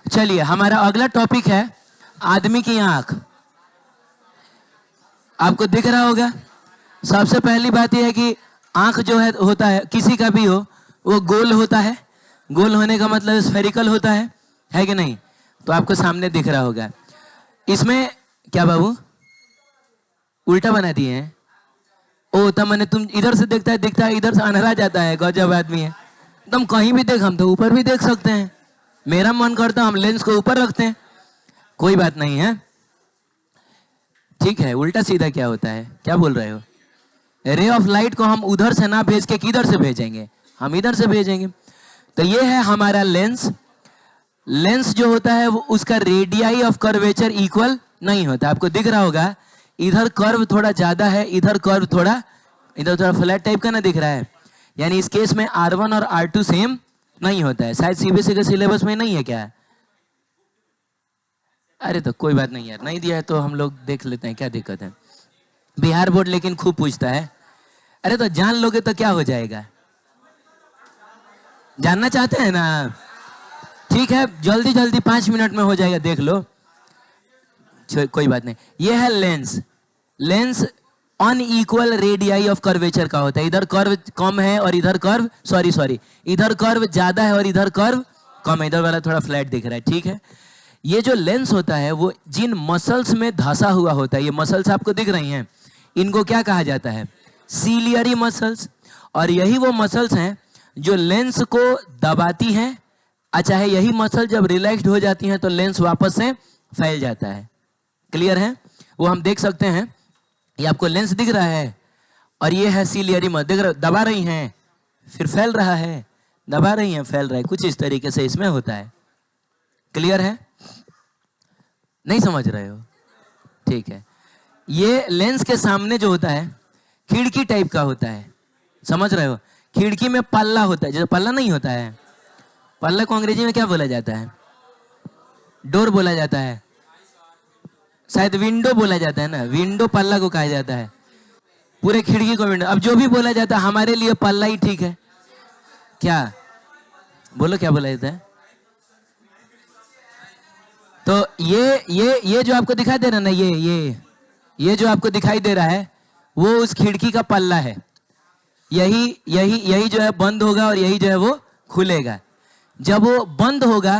चलिए हमारा अगला टॉपिक है आदमी की आंख। आपको दिख रहा होगा। सबसे पहली बात यह है कि आंख जो है होता है, किसी का भी हो, वो गोल होता है। गोल होने का मतलब स्फेरिकल होता है कि नहीं? तो आपको सामने दिख रहा होगा। इसमें क्या बाबू उल्टा बना दिए हैं? ओ तब मैंने तुम इधर से दिखता है इधर से अंधेरा जाता है। गजब आदमी है तुम। कहीं भी देख, हम तो ऊपर भी देख सकते हैं। मेरा मन करता हम लेंस को ऊपर रखते हैं। कोई बात नहीं है, ठीक है। उल्टा सीधा क्या होता है, क्या बोल रहे हो? रे ऑफ लाइट को हम उधर से ना भेज के किधर से भेजेंगे? हम इधर से भेजेंगे। तो ये है हमारा लेंस। लेंस जो होता है वो उसका रेडियाई ऑफ कर्वेचर इक्वल नहीं होता। आपको दिख रहा होगा इधर कर्व थोड़ा ज्यादा है, इधर कर्व थोड़ा, इधर थोड़ा फ्लैट टाइप का ना दिख रहा है। यानी इस केस में R1 और R2 सेम नहीं होता है। शायद सीबीएसई के सिलेबस में नहीं है क्या? अरे तो कोई बात नहीं यार, नहीं दिया है तो हम लोग देख लेते हैं, क्या दिक्कत है। बिहार बोर्ड लेकिन खूब पूछता है। अरे तो जान लोगे तो क्या हो जाएगा? जानना चाहते हैं ना? ठीक है, जल्दी जल्दी 5 मिनट में हो जाएगा, देख लो। कोई बात नहीं। ये है lens. Lens unequal radii of curvature का होता है। इधर कर्व कम है और इधर कर्व सॉरी इधर कर्व ज्यादा है और इधर कर्व कम है। इधर वाला थोड़ा फ्लैट दिख रहा है, ठीक है। ये जो लेंस होता है वो जिन मसल्स में धंसा हुआ होता है, ये मसल्स आपको दिख रही हैं, इनको क्या कहा जाता है? Ciliary muscles. और यही वो मसल्स हैं जो लेंस को दबाती हैं। अच्छा है, यही मसल जब रिलैक्स्ड हो जाती हैं तो लेंस वापस से फैल जाता है। क्लियर है? वो हम देख सकते हैं। ये आपको लेंस दिख रहा है और ये है सीलियरी मसल। देख रहे, दबा रही हैं फिर फैल रहा है, दबा रही हैं फैल रहा है, कुछ इस तरीके से इसमें होता है। क्लियर है? नहीं समझ रहे हो? ठीक है। ये लेंस के सामने जो होता है खिड़की टाइप का होता है, समझ रहे हो? खिड़की में पल्ला होता है, जैसे पल्ला नहीं होता है। पल्ला को अंग्रेजी में क्या बोला जाता है? डोर बोला जाता है, शायद विंडो बोला जाता है ना। विंडो पल्ला को कहा जाता है, पूरे खिड़की को विंडो। अब जो भी बोला जाता है हमारे लिए पल्ला ही ठीक है। क्या बोलो, क्या बोला जाता है? तो ये जो आपको दिखाई दे रहा है ना, ये जो आपको दिखाई दे रहा है वो उस खिड़की का पल्ला है। यही जो है बंद होगा और यही जो है वो खुलेगा। जब वो बंद होगा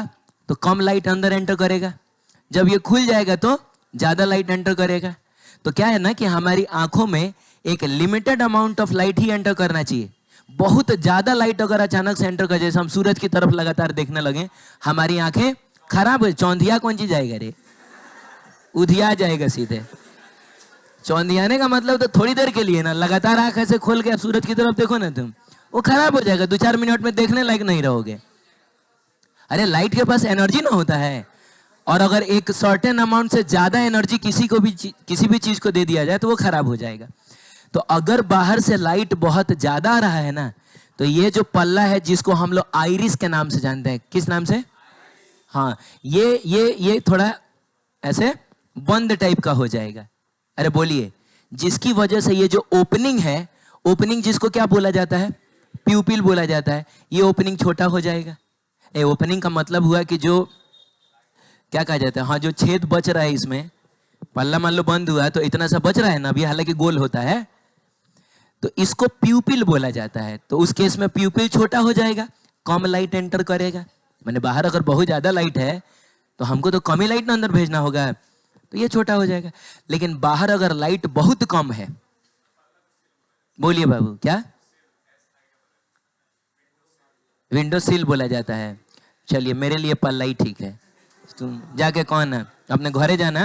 तो कम लाइट अंदर एंटर करेगा, जब ये खुल जाएगा तो ज्यादा लाइट एंटर करेगा। तो क्या है ना कि हमारी आंखों में एक limited amount of light he enter करना चाहिए। बहुत ज्यादा लाइट अगर अचानक से एंटर कर, जैसे हम सूरज की तरफ लगातार देखने लगे, हमारी आंखें खराब हो। चौंधिया कौन सी जाएगा रे? उधिया जाएगा सीधे। चौंधियाने का मतलब तो थोड़ी देर के लिए ना, लगातार आंख ऐसे खोल के सूरज की तरफ देखो ना तुम, वो खराब हो जाएगा। 2-4 मिनट में देखने लायक नहीं रहोगे। अरे लाइट के पास एनर्जी ना होता है, और अगर एक सर्टेन अमाउंट से ज्यादा एनर्जी किसी भी चीज को दे दिया जाए तो वो खराब हो जाएगा। तो अगर बाहर से लाइट बहुत ज्यादा आ रहा है ना, तो ये जो पल्ला है जिसको हम लोग आइरिस के नाम से जानते हैं, किस नाम से? हाँ, ये थोड़ा ऐसे बंद टाइप का हो जाएगा। अरे बोलिए, जिसकी वजह से ये जो ओपनिंग है, ओपनिंग जिसको क्या बोला जाता है? प्यूपिल बोला जाता है। ये ओपनिंग छोटा हो जाएगा। ओपनिंग का मतलब हुआ कि जो क्या कहा जाता है, हाँ, जो छेद बच रहा है इसमें, पल्ला मान लो बंद हुआ तो इतना सा बच रहा है ना अभी, हालांकि गोल होता है, तो इसको प्यूपिल बोला जाता है। तो उस केस में प्यूपिल छोटा हो जाएगा, कम लाइट एंटर करेगा। मैंने बाहर अगर बहुत ज्यादा लाइट है तो हमको तो कम ही लाइट ना अंदर भेजना होगा, तो ये छोटा हो जाएगा। लेकिन बाहर अगर लाइट बहुत कम है, बोलिए बाबू, क्या? विंडो सील बोला जाता है। चलिए, मेरे लिए पल्ला ही ठीक है। तुम जाके कौन है अपने घरे जाना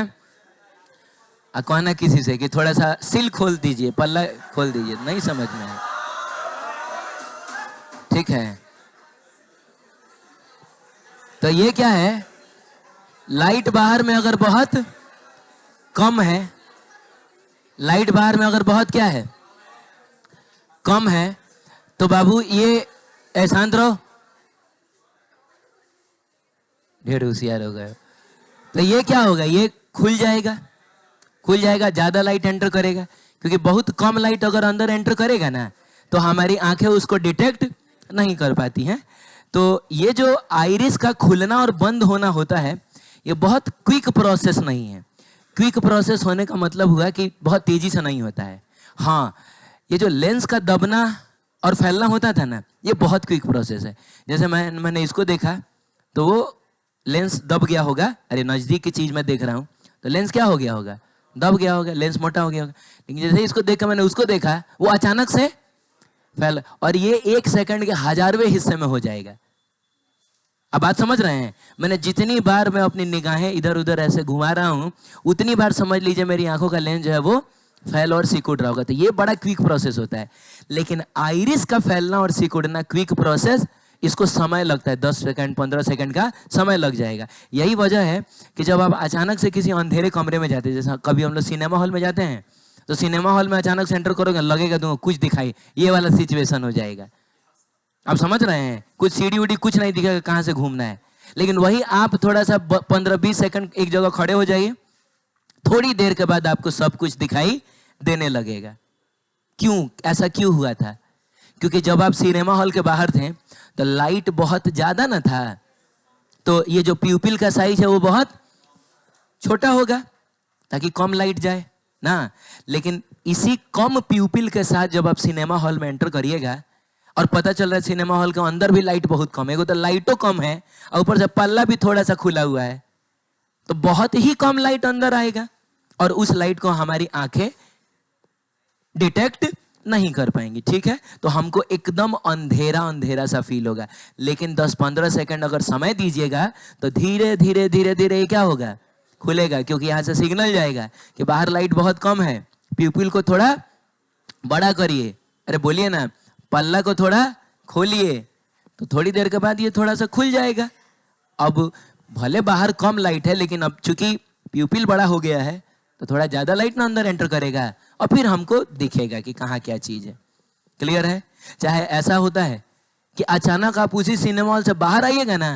और कहना किसी से कि थोड़ा सा सील खोल दीजिए, पल्ला खोल दीजिए। नहीं समझ में है, ठीक है। तो ये क्या है, लाइट बाहर में अगर बहुत कम है, लाइट बाहर में अगर बहुत क्या है, कम है, तो बाबू ये शांत रहो, ढेर होशियार हो गए। तो ये क्या होगा, ये खुल जाएगा, खुल जाएगा, ज्यादा लाइट एंटर करेगा। क्योंकि बहुत कम लाइट अगर अंदर एंटर करेगा ना, तो हमारी आंखें उसको डिटेक्ट नहीं कर पाती हैं। तो ये जो आइरिस का खुलना और बंद होना होता है, ये बहुत क्विक प्रोसेस नहीं है। क्विक प्रोसेस होने का मतलब हुआ कि बहुत तेजी से नहीं होता है। हाँ, ये जो लेंस का दबना और फैलना होता था ना, ये बहुत क्विक प्रोसेस है। जैसे मैंने इसको देखा तो वो लेंस दब गया होगा, अरे नजदीक की चीज मैं देख रहा हूँ तो लेंस क्या हो गया होगा, दब गया होगा, लेंस मोटा हो गया होगा। लेकिन जैसे इसको देखकर मैंने उसको देखा, वो अचानक से फैल, और ये 1 सेकंड के 1000वें हिस्से में हो जाएगा। अब बात समझ रहे हैं? मैंने जितनी बार मैं अपनी निगाहें इधर उधर ऐसे घुमा रहा हूं, उतनी बार समझ लीजिए मेरी आंखों का लेंस जो है वो फैल और सिकुड़ रहा होगा। तो ये बड़ा क्विक प्रोसेस होता है। लेकिन आइरिस का फैलना और सिकुड़ना क्विक प्रोसेस, इसको समय लगता है, 10 सेकंड 15 सेकंड का समय लग जाएगा। यही वजह है कि जब आप अचानक से किसी अंधेरे कमरे में जाते हैं, जैसे कभी हम लोग सिनेमा हॉल में जाते हैं, तो सिनेमा हॉल में अचानक से एंटर करोगे, लगेगा तुमको कुछ दिखाई, ये वाला सिचुएशन हो जाएगा। आप समझ रहे हैं? कुछ सीढ़ी उड़ी कुछ नहीं दिखेगा, कहां से घूमना है। लेकिन वही आप थोड़ा सा 15-20 सेकंड एक जगह खड़े हो जाइए, थोड़ी देर के बाद आपको सब कुछ दिखाई देने लगेगा। क्यों ऐसा क्यों हुआ था? क्योंकि जब आप सिनेमा हॉल के बाहर थे तो लाइट बहुत ज्यादा ना था, तो ये जो प्यूपिल का साइज है वो बहुत छोटा होगा ताकि कम लाइट जाए ना। लेकिन इसी कम प्यूपिल के साथ जब आप सिनेमा हॉल में एंटर करिएगा और पता चल रहा है सिनेमा हॉल के अंदर भी लाइट बहुत कम है, तो लाइटों कम है और ऊपर से पल्ला भी थोड़ा सा खुला हुआ है, तो बहुत ही कम लाइट अंदर आएगा और उस लाइट को हमारी आंखें डिटेक्ट नहीं कर पाएंगी। ठीक है, तो हमको एकदम अंधेरा अंधेरा सा फील होगा। लेकिन 10-15 सेकंड अगर समय दीजिएगा तो धीरे धीरे धीरे धीरे क्या होगा, खुलेगा, क्योंकि यहां से सिग्नल जाएगा कि बाहर लाइट बहुत कम है, प्यूपिल को थोड़ा बड़ा करिए, अरे बोलिए ना, पल्ला को थोड़ा खोलिए, तो थोड़ी देर के बाद ये थोड़ा सा खुल जाएगा। अब भले बाहर कम लाइट है, लेकिन अब चूंकि प्यूपिल बड़ा हो गया है तो थोड़ा ज्यादा लाइट ना अंदर एंटर करेगा और फिर हमको दिखेगा कि कहाँ क्या चीज है। क्लियर है? चाहे ऐसा होता है कि अचानक आप उसी सिनेमा हॉल से बाहर आइएगा ना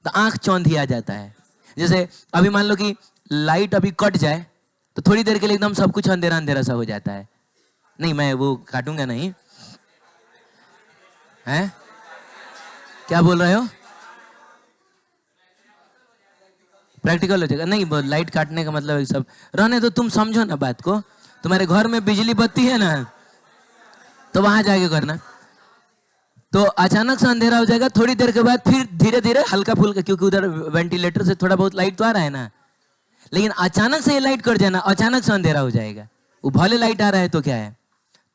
तो आंख चौंधी आ जाता है। जैसे अभी मान लो कि लाइट अभी कट जाए तो थोड़ी देर के लिए एकदम सब कुछ अंधेरा अंधेरा सा हो जाता है। नहीं, मैं वो काटूंगा नहीं। हैं? क्या बोल रहे हो? प्रैक्टिकल हो जाएगा? नहीं, लाइट काटने का मतलब है सब रहने दो, तुम समझो ना बात को। तुम्हारे घर में बिजली बत्ती है ना, तो वहां जाके करना। तो अचानक से अंधेरा हो जाएगा, थोड़ी देर के बाद फिर धीरे धीरे हल्का फुल्का, क्योंकि उधर वेंटिलेटर से थोड़ा बहुत लाइट तो आ रहा है ना। लेकिन अचानक से ये लाइट कट जाना, अचानक से अंधेरा हो जाएगा। वो भले लाइट आ रहा है तो क्या है,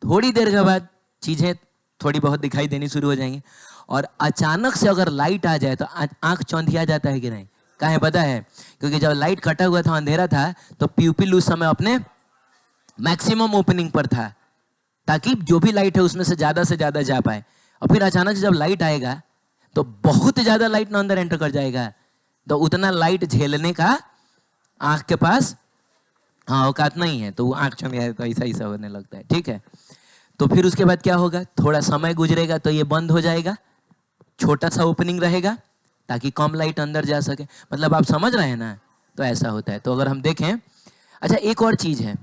थोड़ी देर के बाद चीजें थोड़ी बहुत दिखाई देनी शुरू हो जाएंगी। और अचानक से अगर लाइट आ जाए तो आंख चौंधिया जाता है कि नहीं? काहे पता है? क्योंकि जब लाइट कटा हुआ था, अंधेरा था, तो प्यूपिल उस समय अपने मैक्सिमम ओपनिंग पर था, ताकि जो भी लाइट है उसमें से ज्यादा जा पाए। और फिर अचानक से जब लाइट आएगा तो बहुत ज्यादा लाइट ना अंदर एंटर कर जाएगा, तो उतना लाइट झेलने का आंख के पास औकात नहीं है, तो वो आंख चौंधिया तो ऐसा होने लगता है। ठीक है, तो फिर उसके बाद क्या होगा, थोड़ा समय गुजरेगा तो ये बंद हो जाएगा, छोटा सा ओपनिंग रहेगा ताकि कम लाइट अंदर जा सके। मतलब आप समझ रहे हैं ना? तो ऐसा होता है। तो अगर हम देखें, अच्छा एक और चीज है,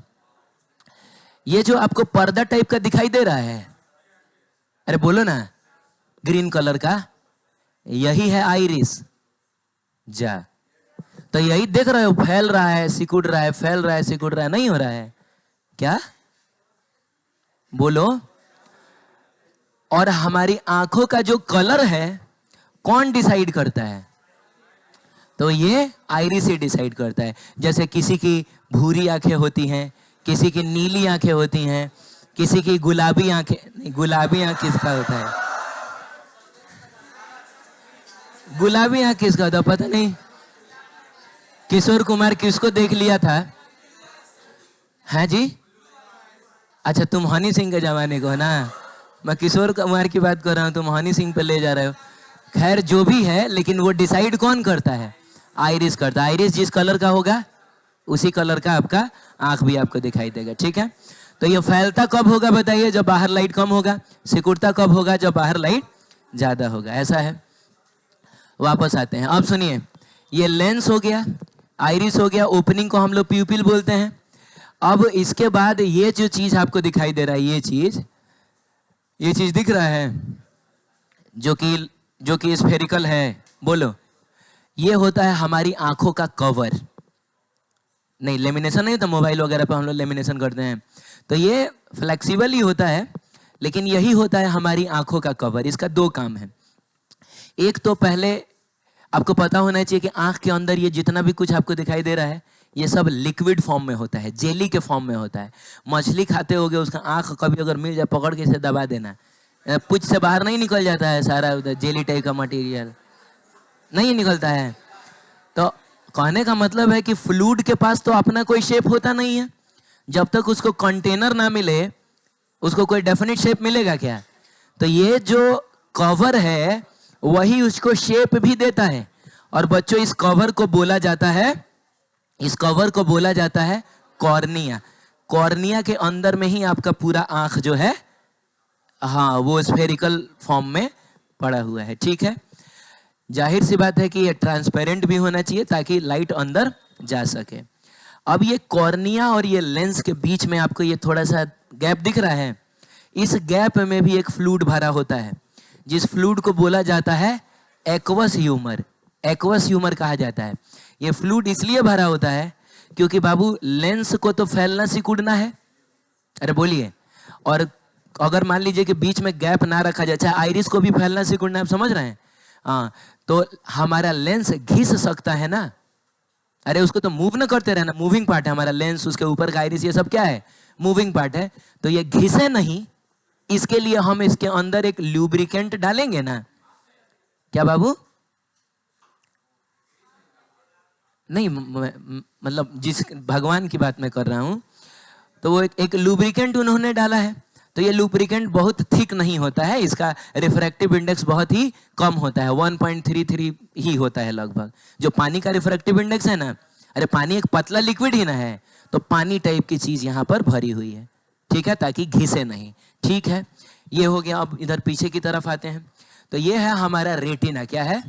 ये जो आपको पर्दा टाइप का दिखाई दे रहा है, अरे बोलो ना, ग्रीन कलर का, यही है आइरिस। जा, तो यही देख रहे हो, फैल रहा है सिकुड़ रहा है, फैल रहा है सिकुड़ रहा है, नहीं हो रहा है क्या? बोलो। और हमारी आंखों का जो कलर है कौन डिसाइड करता है? तो ये आइरिस ही डिसाइड करता है। जैसे किसी की भूरी आंखें होती हैं, किसी की नीली आंखें होती हैं, किसी की गुलाबी आंखें, नहीं गुलाबी आंख किसका होता है? गुलाबी आंख किसका होता है पता नहीं। किशोर कुमार किसको देख लिया था? है जी? अच्छा, तुम हनी सिंह के जमाने को ना, मैं किशोर कुमार की बात कर रहा हूं, तुम हनी सिंह पे ले जा रहे हो। खैर जो भी है, लेकिन वो डिसाइड कौन करता है? आइरिस करता है। आइरिस जिस कलर का होगा उसी कलर का आपका आंख भी आपको दिखाई देगा। ठीक है, तो ये फैलता कब होगा बताइए? जब बाहर लाइट कम होगा। सिकुड़ता कब होगा? जब बाहर लाइट ज्यादा होगा। ऐसा है। वापस आते हैं, अब सुनिए, ये लेंस हो गया, आइरिस हो गया, ओपनिंग को हम लोग प्यूपिल बोलते हैं। अब इसके बाद ये जो चीज आपको दिखाई दे रहा है, ये चीज दिख रहा है, जो कि जो कि स्फेरिकल है, बोलो, ये होता है हमारी आंखों का कवर। नहीं, लेमिनेशन नहीं, तो मोबाइल वगैरह पे हम लोग लेमिनेशन करते हैं, तो ये फ्लेक्सिबल ही होता है, लेकिन यही होता है हमारी आंखों का कवर। इसका दो काम है। एक तो पहले आपको पता होना चाहिए कि आंख के अंदर ये जितना भी कुछ आपको दिखाई दे रहा है, ये सब लिक्विड फॉर्म में होता है, जेली के फॉर्म में होता है। मछली खाते होगे, उसका आंख कभी अगर मिल जाए, पकड़ के इसे दबा देना, पुच से बाहर नहीं निकल जाता है सारा उधर जेली टाइप का मटेरियल, नहीं निकलता है। तो कहने का मतलब है कि फ्लूइड के पास तो अपना कोई शेप होता नहीं है। जब तक उसको कंटेनर ना मिले, उसको कोई डेफिनेट शेप मिलेगा क्या? तो ये जो कवर है वही उसको शेप भी देता है। और बच्चों, इस कवर को बोला जाता है, इस कवर को बोला जाता है कॉर्निया। कॉर्निया के अंदर में ही आपका पूरा आंख जो है, हाँ, वो स्फेरिकल फॉर्म में पड़ा हुआ है। ठीक है, जाहिर सी बात है कि ये ट्रांसपेरेंट भी होना चाहिए ताकि लाइट अंदर जा सके। अब ये कॉर्निया और ये लेंस के बीच में आपको ये थोड़ा सा गैप दिख रहा है। इस गैप में भी एक फ्लूइड भरा होता है, जिस फ्लूइड को बोला जाता है एक्वस ह्यूमर। एक्वस ह्यूमर कहा जाता है। ये फ्लूइड इसलिए भरा होता है क्योंकि बाबू, लेंस को तो फैलना सिकुड़ना है, अरे बोलिए, और अगर मान लीजिए कि बीच में गैप ना रखा जाए, चाहे आइरिस को भी फैलना सिकुड़ना है, आप समझ रहे हैं? हाँ, तो हमारा लेंस घिस सकता है ना, अरे उसको तो मूव ना करते रहना, मूविंग पार्ट है हमारा लेंस, उसके ऊपर का आइरिस, ये सब क्या है? मूविंग पार्ट है। तो ये घिसे नहीं, इसके लिए हम इसके अंदर एक लुब्रिकेंट डालेंगे ना। क्या बाबू? नहीं, मतलब जिस भगवान की बात मैं कर रहा हूं, तो वो एक लुब्रिकेंट उन्होंने डाला है। तो ये लुब्रिकेंट बहुत थिक नहीं होता है, इसका रिफ्रैक्टिव इंडेक्स बहुत ही कम होता है, 1.33 ही होता है लगभग। जो पानी का रिफ्रैक्टिव इंडेक्स है ना, अरे पानी एक पतला लिक्विड ही ना है, तो पानी टाइप की चीज यहाँ पर भरी हुई है, ठीक है, ताकि घिसे नहीं। ठीक है, ये हो गया। अब इधर पीछे की तरफ आते हैं, तो ये है हमारा रेटिना। क्या है?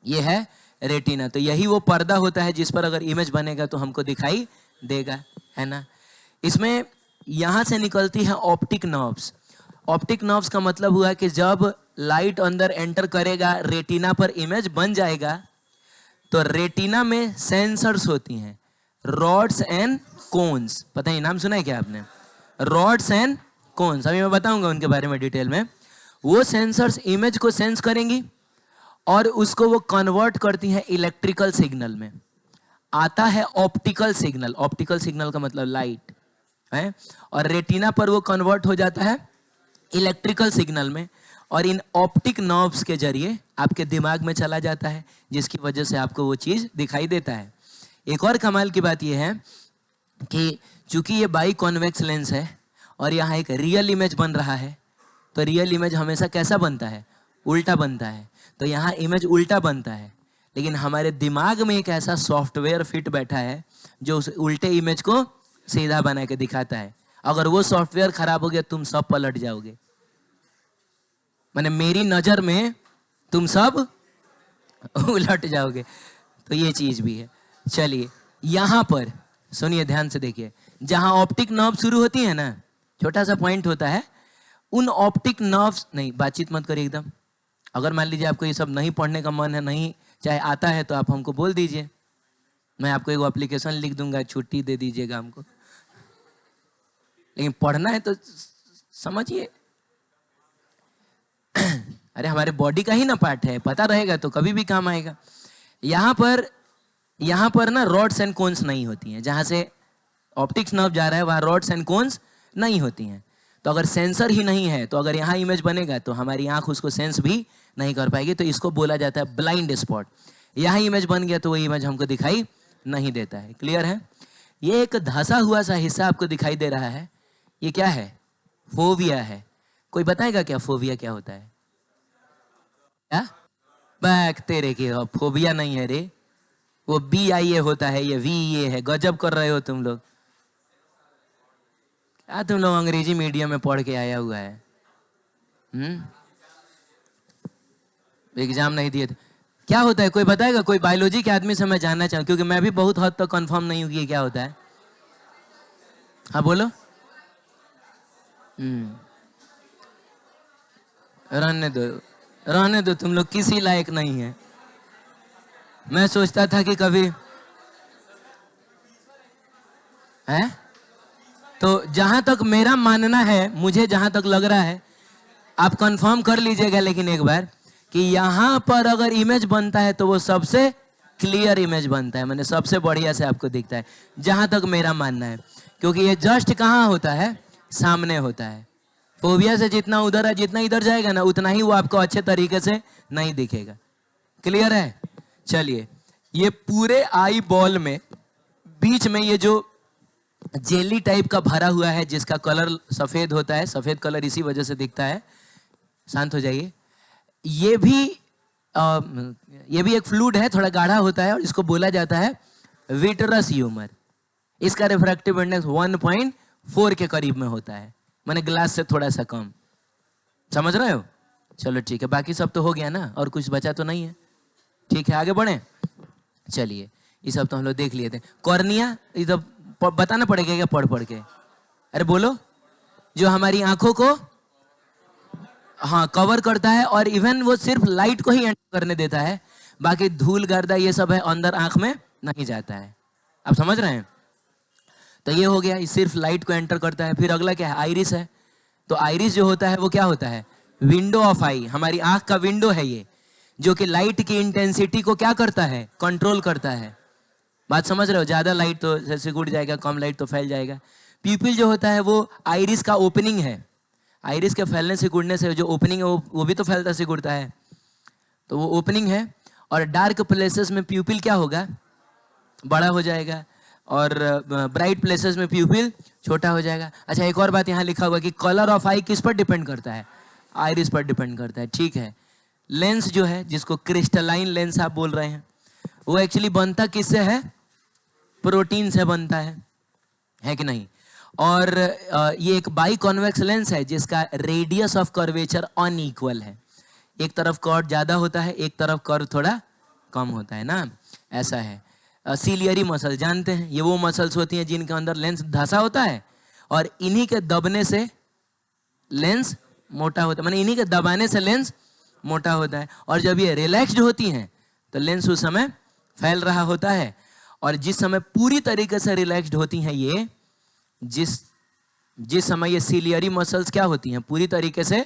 ये है रेटिना। तो यही वो पर्दा होता है जिस पर अगर इमेज बनेगा तो हमको दिखाई देगा, है ना। इसमें यहां से निकलती है ऑप्टिक नर्व्स। ऑप्टिक नर्व्स का मतलब हुआ कि जब लाइट अंदर एंटर करेगा, रेटिना पर इमेज बन जाएगा, तो रेटिना में सेंसर्स होती हैं, रॉड्स एंड कोन्स। पता है, नाम सुना है क्या आपने? रॉड्स एंड कोन्स, अभी मैं बताऊंगा उनके बारे में डिटेल में। वो सेंसर्स इमेज को सेंस करेंगी और उसको वो कन्वर्ट करती हैं इलेक्ट्रिकल सिग्नल में। आता है ऑप्टिकल सिग्नल, ऑप्टिकल सिग्नल का मतलब लाइट है, और रेटिना पर वो कन्वर्ट हो जाता है इलेक्ट्रिकल सिग्नल में, और इन ऑप्टिक नर्व्स के जरिए आपके दिमाग में चला जाता है, जिसकी वजह से आपको वो चीज दिखाई देता है। एक और कमाल की बात यह है कि चूंकि ये बाई कॉन्वेक्स लेंस है और यहाँ एक रियल इमेज बन रहा है, तो रियल इमेज हमेशा कैसा बनता है? उल्टा बनता है। तो यहाँ इमेज उल्टा बनता है, लेकिन हमारे दिमाग में एक ऐसा सॉफ्टवेयर फिट बैठा है जो उस उल्टे इमेज को सीधा बना के दिखाता है। अगर वो सॉफ्टवेयर खराब हो गया, तुम सब पलट जाओगे, माने मेरी नजर में तुम सब उलट जाओगे। तो ये चीज भी है। चलिए, यहां पर सुनिए, ध्यान से देखिए, जहां ऑप्टिक नर्व शुरू होती है ना, छोटा सा पॉइंट होता है, उन ऑप्टिक नर्व्स, नहीं बातचीत मत करिए एकदम। अगर मान लीजिए आपको ये सब नहीं पढ़ने का मन है, नहीं चाहे आता है, तो आप हमको बोल दीजिए, मैं आपको एक एप्लीकेशन लिख दूंगा, छुट्टी दे दीजिएगा हमको। लेकिन पढ़ना है तो समझिए। अरे हमारे बॉडी का ही ना पार्ट है, पता रहेगा तो कभी भी काम आएगा। यहाँ पर ना रॉड्स एंड कोन्स नहीं होती हैं, जहां से ऑप्टिक्स नर्व जा रहा है वहां रॉड्स एंड कोन्स नहीं होती हैं। तो अगर सेंसर ही नहीं है, तो अगर यहाँ इमेज बनेगा तो हमारी आंख उसको सेंस भी नहीं कर पाएगी, तो इसको बोला जाता है ब्लाइंड स्पॉट। यहाँ इमेज बन गया तो वो इमेज हमको दिखाई नहीं देता है। क्लियर है? ये एक धंसा हुआ सा हिस्सा आपको दिखाई दे रहा है, ये क्या है? फोविया है। कोई बताएगा क्या फोविया क्या होता है? क्या? बैक तेरे के, फोबिया नहीं है रे, वो BIA होता है, ये VE है। गजब कर रहे हो तुम लोग, क्या तुम लोग अंग्रेजी मीडियम में पढ़ के आया हुआ है? एग्जाम नहीं दिए थे? क्या होता है, कोई बताएगा? कोई बायोलॉजी के आदमी से मैं जानना चाहूँ, क्योंकि मैं भी बहुत हद तक कंफर्म नहीं हूँ कि ये क्या होता है। हाँ बोलो। रहने दो, रहने दो, तुम लोग किसी लायक नहीं है। मैं सोचता था कि कभी है, तो जहां तक मेरा मानना है, मुझे जहां तक लग रहा है, आप कंफर्म कर लीजिएगा लेकिन एक बार, कि यहां पर अगर इमेज बनता है तो वो सबसे क्लियर इमेज बनता है, मैंने सबसे बढ़िया से आपको दिखता है, जहां तक मेरा मानना है। क्योंकि ये जस्ट कहाँ होता है, सामने होता है। फोबिया से जितना उधर है, जितना इधर जाएगा ना, उतना ही वो आपको अच्छे तरीके से नहीं दिखेगा। क्लियर है? चलिए, ये पूरे आई बॉल में बीच में ये जो जेली टाइप का भरा हुआ है, जिसका कलर सफेद होता है, सफेद कलर इसी वजह से दिखता है, शांत हो जाइए। ये भी एक फ्लूइड है, थोड़ा गाढ़ा होता है और इसको बोला जाता है विट्रस ह्यूमर। इसका रिफ्रैक्टिव इंडेक्स 1.4 के करीब में होता है, माने ग्लास से थोड़ा सा कम। समझ रहे हो? चलो ठीक है, बाकी सब तो हो गया ना, और कुछ बचा तो नहीं है? ठीक है, आगे बढ़े। चलिए, ये सब तो हम लोग देख लिए थे। कॉर्निया इधर बताना पड़ेगा क्या पढ़ पढ़ के? अरे बोलो। जो हमारी आंखों को हाँ कवर करता है, और इवन वो सिर्फ लाइट को ही एंटर करने देता है, बाकी धूल गर्दा ये सब है अंदर आंख में नहीं जाता है। आप समझ रहे हैं? तो ये हो गया, ये सिर्फ लाइट को एंटर करता है। फिर अगला क्या है? आइरिस है। तो आइरिस जो होता है वो क्या होता है? विंडो ऑफ आई, हमारी आंख का विंडो है ये, जो कि लाइट की इंटेंसिटी को क्या करता है? कंट्रोल करता है। बात समझ रहे हो? ज्यादा लाइट तो सिकुड़ जाएगा, कम लाइट तो फैल जाएगा। प्यूपिल जो होता है वो आइरिस का ओपनिंग है। आइरिस के फैलने सिकुड़ने से जो ओपनिंग है वो भी तो फैलता सिकुड़ता है, तो वो ओपनिंग है। और डार्क प्लेसेस में प्यूपिल क्या होगा? बड़ा हो जाएगा, और ब्राइट प्लेसेस में प्यूपिल छोटा हो जाएगा। अच्छा, एक और बात यहाँ लिखा हुआ कि कलर ऑफ आई किस पर डिपेंड करता है? आइरिस पर डिपेंड करता है। ठीक है, लेंस जो है, जिसको क्रिस्टलाइन लेंस आप बोल रहे हैं, वो एक्चुअली बनता किससे है? प्रोटीन से बनता है कि नहीं? और ये एक बाई कॉन्वेक्स लेंस है जिसका रेडियस ऑफ कर्वेचर अनइक्वल है। एक तरफ कर्व ज्यादा होता है, एक तरफ कर्व थोड़ा कम होता है ना, ऐसा है। सीलियरी मसल जानते हैं, ये वो मसल्स होती हैं जिनके अंदर लेंस धंसा होता है, और इन्हीं के दबने से लेंस मोटा होता है, माने इन्हीं के दबाने से लेंस मोटा होता है। और जब ये रिलैक्स्ड होती हैं तो लेंस उस समय फैल रहा होता है, और जिस समय पूरी तरीके से रिलैक्स्ड होती हैं ये, जिस समय ये सीलियरी मसल्स क्या होती हैं? पूरी तरीके से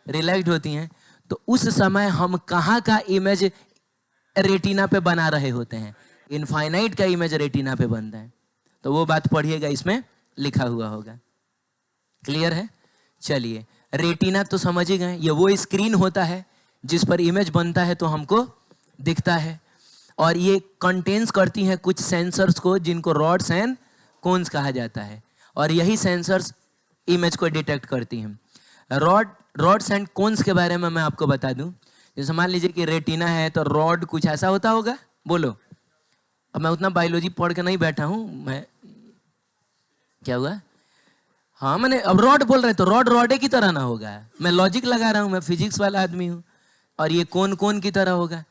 रिलैक्स्ड होती हैं, तो उस समय हम कहाँ का इमेज रेटिना पे बना रहे होते हैं? इनफाइनाइट का इमेज रेटिना पे बनता है। तो वो बात पढ़िएगा, इसमें लिखा हुआ होगा। क्लियर है? चलिए, रेटिना तो समझ ही गए, ये वो स्क्रीन होता है जिस पर इमेज बनता है तो हमको दिखता है, और ये कंटेन्स करती हैं कुछ सेंसर्स को, जिनको रॉड्स एंड कोन्स कहा जाता है, और यही सेंसर्स इमेज को डिटेक्ट करती हैं। रॉड्स एंड कोन्स के बारे में मैं आपको बता दूं। जैसे मान लीजिए कि रेटिना है, तो रॉड कुछ ऐसा होता होगा, बोलो। अब मैं उतना बायोलॉजी पढ़ के नहीं बैठा हूं मैं, क्या हुआ? हाँ, मैंने अब रॉड बोल रहे तो रॉड रॉडे की तरह ना होगा, मैं लॉजिक लगा रहा हूं, मैं फिजिक्स वाला आदमी हूं। और ये कोन की तरह होगा।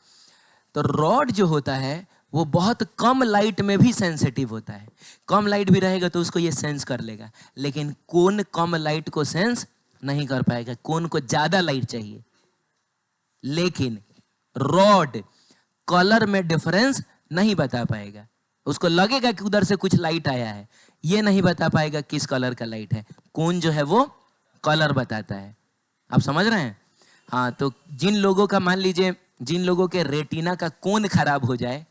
तो रॉड जो होता है वो बहुत कम लाइट में भी सेंसिटिव होता है। कम लाइट भी रहेगा तो उसको ये सेंस कर लेगा, लेकिन कोन कम लाइट को सेंस नहीं कर पाएगा, कोन को ज्यादा लाइट चाहिए। लेकिन रॉड कलर में डिफरेंस नहीं बता पाएगा, उसको लगेगा कि उधर से कुछ लाइट आया है, ये नहीं बता पाएगा किस कलर का लाइट है। कोन जो है वो कलर बताता है। आप समझ रहे हैं? हाँ, तो जिन लोगों का मान लीजिए, जिन लोगों के रेटिना का कोन खराब हो जाए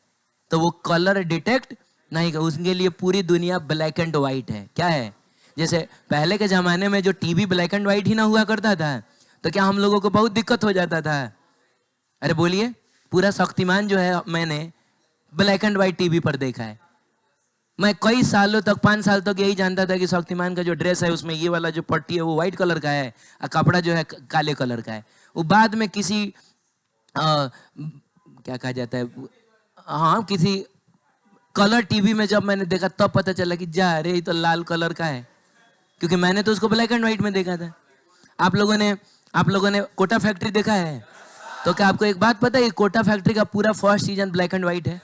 तो वो कलर डिटेक्ट नहीं कर, उसके लिए पूरी दुनिया ब्लैक एंड व्हाइट है। क्या है? जैसे पहले के जमाने में जो टीवी ब्लैक एंड व्हाइट ही ना हुआ करता था, तो क्या हम लोगों को बहुत दिक्कत हो जाता था? अरे बोलिए। पूरा शक्तिमान जो है मैंने ब्लैक एंड व्हाइट टीवी पर देखा है। मैं कई सालों तक, 5 साल तक यही जानता था कि शक्तिमान का जो ड्रेस है उसमें ये वाला जो पट्टी है वो व्हाइट कलर का है, और कपड़ा जो है काले कलर का है। वो बाद में किसी क्या कहा जाता है, हाँ, किसी कलर टीवी में जब मैंने देखा तब पता चला कि जा अरे ये तो लाल कलर का है, क्योंकि मैंने तो उसको ब्लैक एंड व्हाइट में देखा था। आप लोगों ने कोटा फैक्ट्री देखा है? तो क्या आपको एक बात पता है, कोटा फैक्ट्री का पूरा first season black and white है?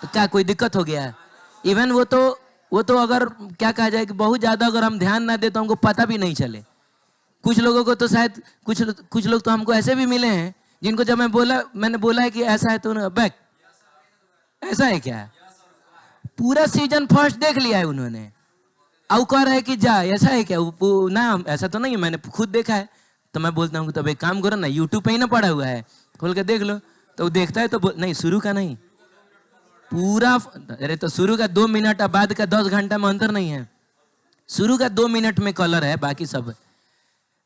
तो क्या कोई दिक्कत हो गया है? इवन वो तो अगर क्या कहा जाए कि बहुत ज्यादा अगर हम ध्यान ना दे तो हमको पता भी नहीं चले। कुछ लोगों को तो शायद कुछ लोग तो हमको ऐसे भी मिले हैं जिनको जब मैंने बोला है कि ऐसा है तो उन्होंने बैक, ऐसा है क्या? पूरा सीजन फर्स्ट देख लिया है उन्होंने, अब कह रहा है कि जा, ऐसा है क्या? ना ऐसा तो नहीं है, मैंने खुद देखा है। तो मैं बोलता हूँ तब एक काम करो ना, यूट्यूब पे ही ना पड़ा हुआ है, खोल के देख लो। तो वो देखता है तो नहीं, शुरू का नहीं, पूरा। अरे तो शुरू का 2 मिनट और बाद का 10 घंटा में अंतर नहीं है। शुरू का 2 मिनट में कलर है, बाकी सब।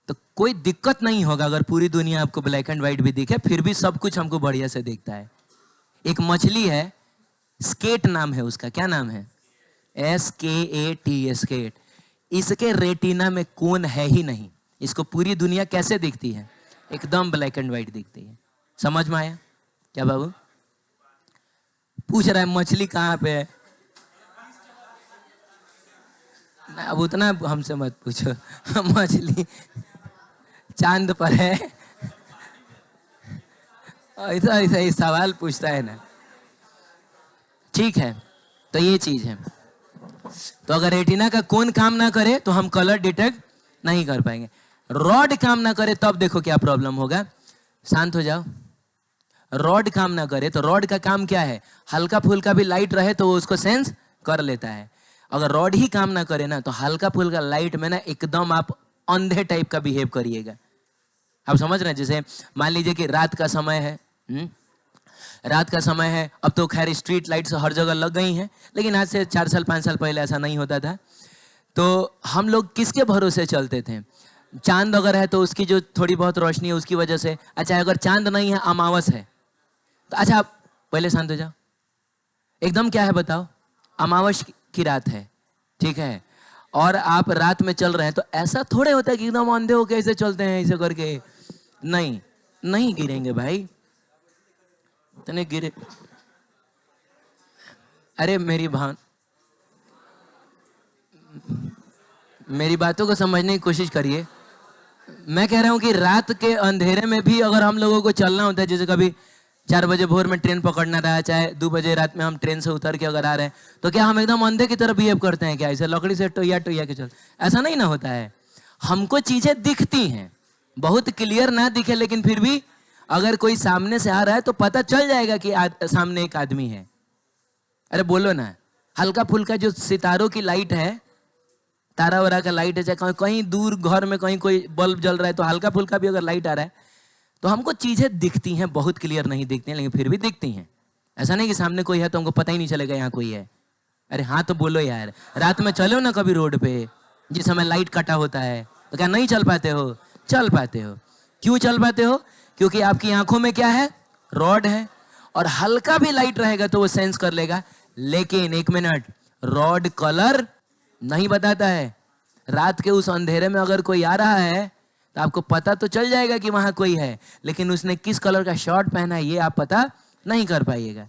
तो कोई दिक्कत नहीं होगा अगर पूरी दुनिया आपको ब्लैक एंड व्हाइट भी दिखे, फिर भी सब कुछ हमको बढ़िया से दिखता है। एक मछली है, स्केट नाम है उसका। क्या नाम है? SKAT, skate. इसके रेटिना में कोन है ही नहीं। इसको पूरी दुनिया कैसे दिखती है? एकदम ब्लैक एंड व्हाइट दिखती है। समझ में आया क्या बाबू? पूछ रहा है मछली कहाँ पे है। अब उतना हमसे मत पूछो। मछली चांद पर है। ऐसा ऐसा ही सवाल पूछता है ना। ठीक है, तो ये चीज है। तो अगर रेटिना का कोन काम ना करे तो हम कलर डिटेक्ट नहीं कर पाएंगे। रॉड काम ना करे तब देखो क्या प्रॉब्लम होगा। शांत हो जाओ। रॉड काम ना करे तो रॉड का काम क्या है? हल्का फुल्का भी लाइट रहे तो वो उसको सेंस कर लेता है। अगर रॉड ही काम ना करे ना तो हल्का फुल्का लाइट में ना एकदम आप अंधे टाइप का बिहेव करिएगा। आप समझ रहे हैं? जैसे मान लीजिए कि रात का समय है, रात का समय है। अब तो खैर स्ट्रीट लाइट्स हर जगह लग गई हैं, लेकिन आज से 4 साल 5 साल पहले ऐसा नहीं होता था। तो हम लोग किसके भरोसे चलते थे? चांद अगर है तो उसकी जो थोड़ी बहुत रोशनी है उसकी वजह से। अच्छा, अगर चांद नहीं है, अमावस है, तो अच्छा आप पहले शांत हो जाओ। एकदम क्या है बताओ? अमावस की रात है, ठीक है, और आप रात में चल रहे हैं, तो ऐसा थोड़े होता है कि एकदम अंधे होके ऐसे चलते हैं ऐसे करके। नहीं, नहीं गिरेंगे भाई, इतने गिरे। अरे मेरी बातों को समझने की कोशिश करिए। मैं कह रहा हूं कि रात के अंधेरे में भी अगर हम लोगों को चलना होता है, जैसे कभी 4 बजे भोर में ट्रेन पकड़ना रहा, चाहे 2 बजे रात में हम ट्रेन से उतर के अगर आ रहे हैं, तो क्या हम एकदम अंधे की तरह बिहेव करते हैं क्या? ऐसे लकड़ी से टोया टोया के चल, ऐसा नहीं ना होता है। हमको चीजें दिखती हैं, बहुत क्लियर ना दिखे, लेकिन फिर भी अगर कोई सामने से आ रहा है तो पता चल जाएगा कि सामने एक आदमी है। अरे बोलो ना। हल्का फुल्का जो सितारों की लाइट है, तारा वारा का लाइट है, चाहे कहीं दूर घर में कहीं कोई बल्ब जल रहा है, तो हल्का फुल्का भी अगर लाइट आ रहा है तो हमको चीजें दिखती हैं। बहुत क्लियर नहीं दिखती हैं, लेकिन फिर भी दिखती हैं। ऐसा नहीं कि सामने कोई है तो हमको पता ही नहीं चलेगा यहाँ कोई है। अरे हाँ तो बोलो यार। रात में चलो ना कभी रोड पे, जिस समय लाइट कटा होता है, तो क्या नहीं चल पाते हो? चल पाते हो। क्यों चल पाते हो? क्योंकि आपकी आंखों में क्या है? रॉड है, और हल्का भी लाइट रहेगा तो वो सेंस कर लेगा। लेकिन 1 मिनट, रॉड कलर नहीं बताता है। रात के उस अंधेरे में अगर कोई आ रहा है तो आपको पता तो चल जाएगा कि वहां कोई है, लेकिन उसने किस कलर का शर्ट पहना है ये आप पता नहीं कर पाइएगा।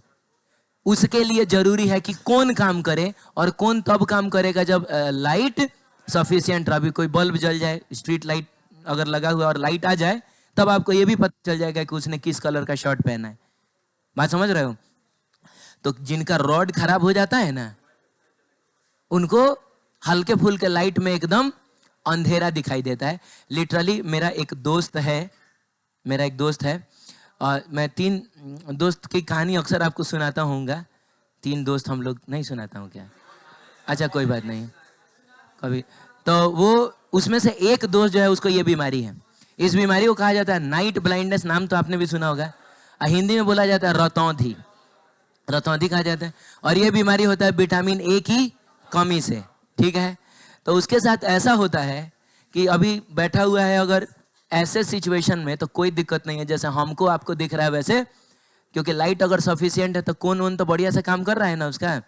उसके लिए जरूरी है कि कौन काम करे, और कौन तब काम करेगा जब लाइट सफिशिएंट। अभी कोई बल्ब जल जाए, स्ट्रीट लाइट अगर लगा हुआ और लाइट आ जाए, तब आपको ये भी पता चल जाएगा कि उसने किस कलर का शर्ट पहना है। बात समझ रहे हो? तो जिनका रॉड खराब हो जाता है ना, उनको हल्के फुल्के लाइट में एकदम अंधेरा दिखाई देता है। लिटरली मेरा एक दोस्त है, और मैं 3 दोस्त की कहानी अक्सर आपको सुनाता हूँगा। 3 दोस्त हम लोग, नहीं सुनाता हूँ क्या? अच्छा कोई बात नहीं, कभी। तो वो उसमें से एक दोस्त जो है उसको ये बीमारी है। इस बीमारी को कहा जाता है नाइट ब्लाइंडनेस, नाम तो आपने भी सुना होगा। हिंदी में बोला जाता है रतौंधी, रतौंधी कहा जाता है। और ये बीमारी होता है विटामिन ए की कमी से, ठीक है। तो उसके साथ ऐसा होता है कि अभी बैठा हुआ है, अगर ऐसे सिचुएशन में तो कोई दिक्कत नहीं है, जैसे हमको आपको दिख रहा है वैसे, क्योंकि लाइट अगर सफिशिएंट है तो कौन तो बढ़िया से काम कर रहा है ना उसका,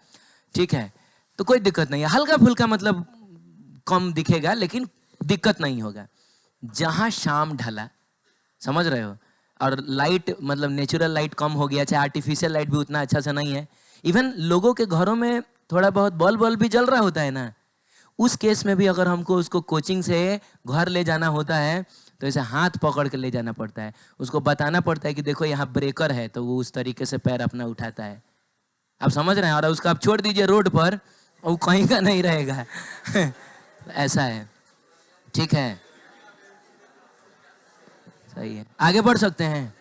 ठीक है। तो कोई दिक्कत नहीं है, हल्का फुल्का मतलब कम दिखेगा लेकिन दिक्कत नहीं होगा। जहां शाम ढला, समझ रहे हो, और लाइट मतलब नेचुरल लाइट कम हो गया, चाहे आर्टिफिशियल लाइट भी उतना अच्छा से नहीं है, इवन लोगों के घरों में थोड़ा बहुत बल्ब भी जल रहा होता है ना, उस केस में भी अगर हमको उसको कोचिंग से घर ले जाना होता है तो ऐसे हाथ पकड़ के ले जाना पड़ता है। उसको बताना पड़ता है कि देखो यहाँ ब्रेकर है, तो वो उस तरीके से पैर अपना उठाता है। आप समझ रहे हैं? और उसको आप छोड़ दीजिए रोड पर, वो कहीं का नहीं रहेगा। ऐसा है, ठीक है, सही है। आगे बढ़ सकते हैं।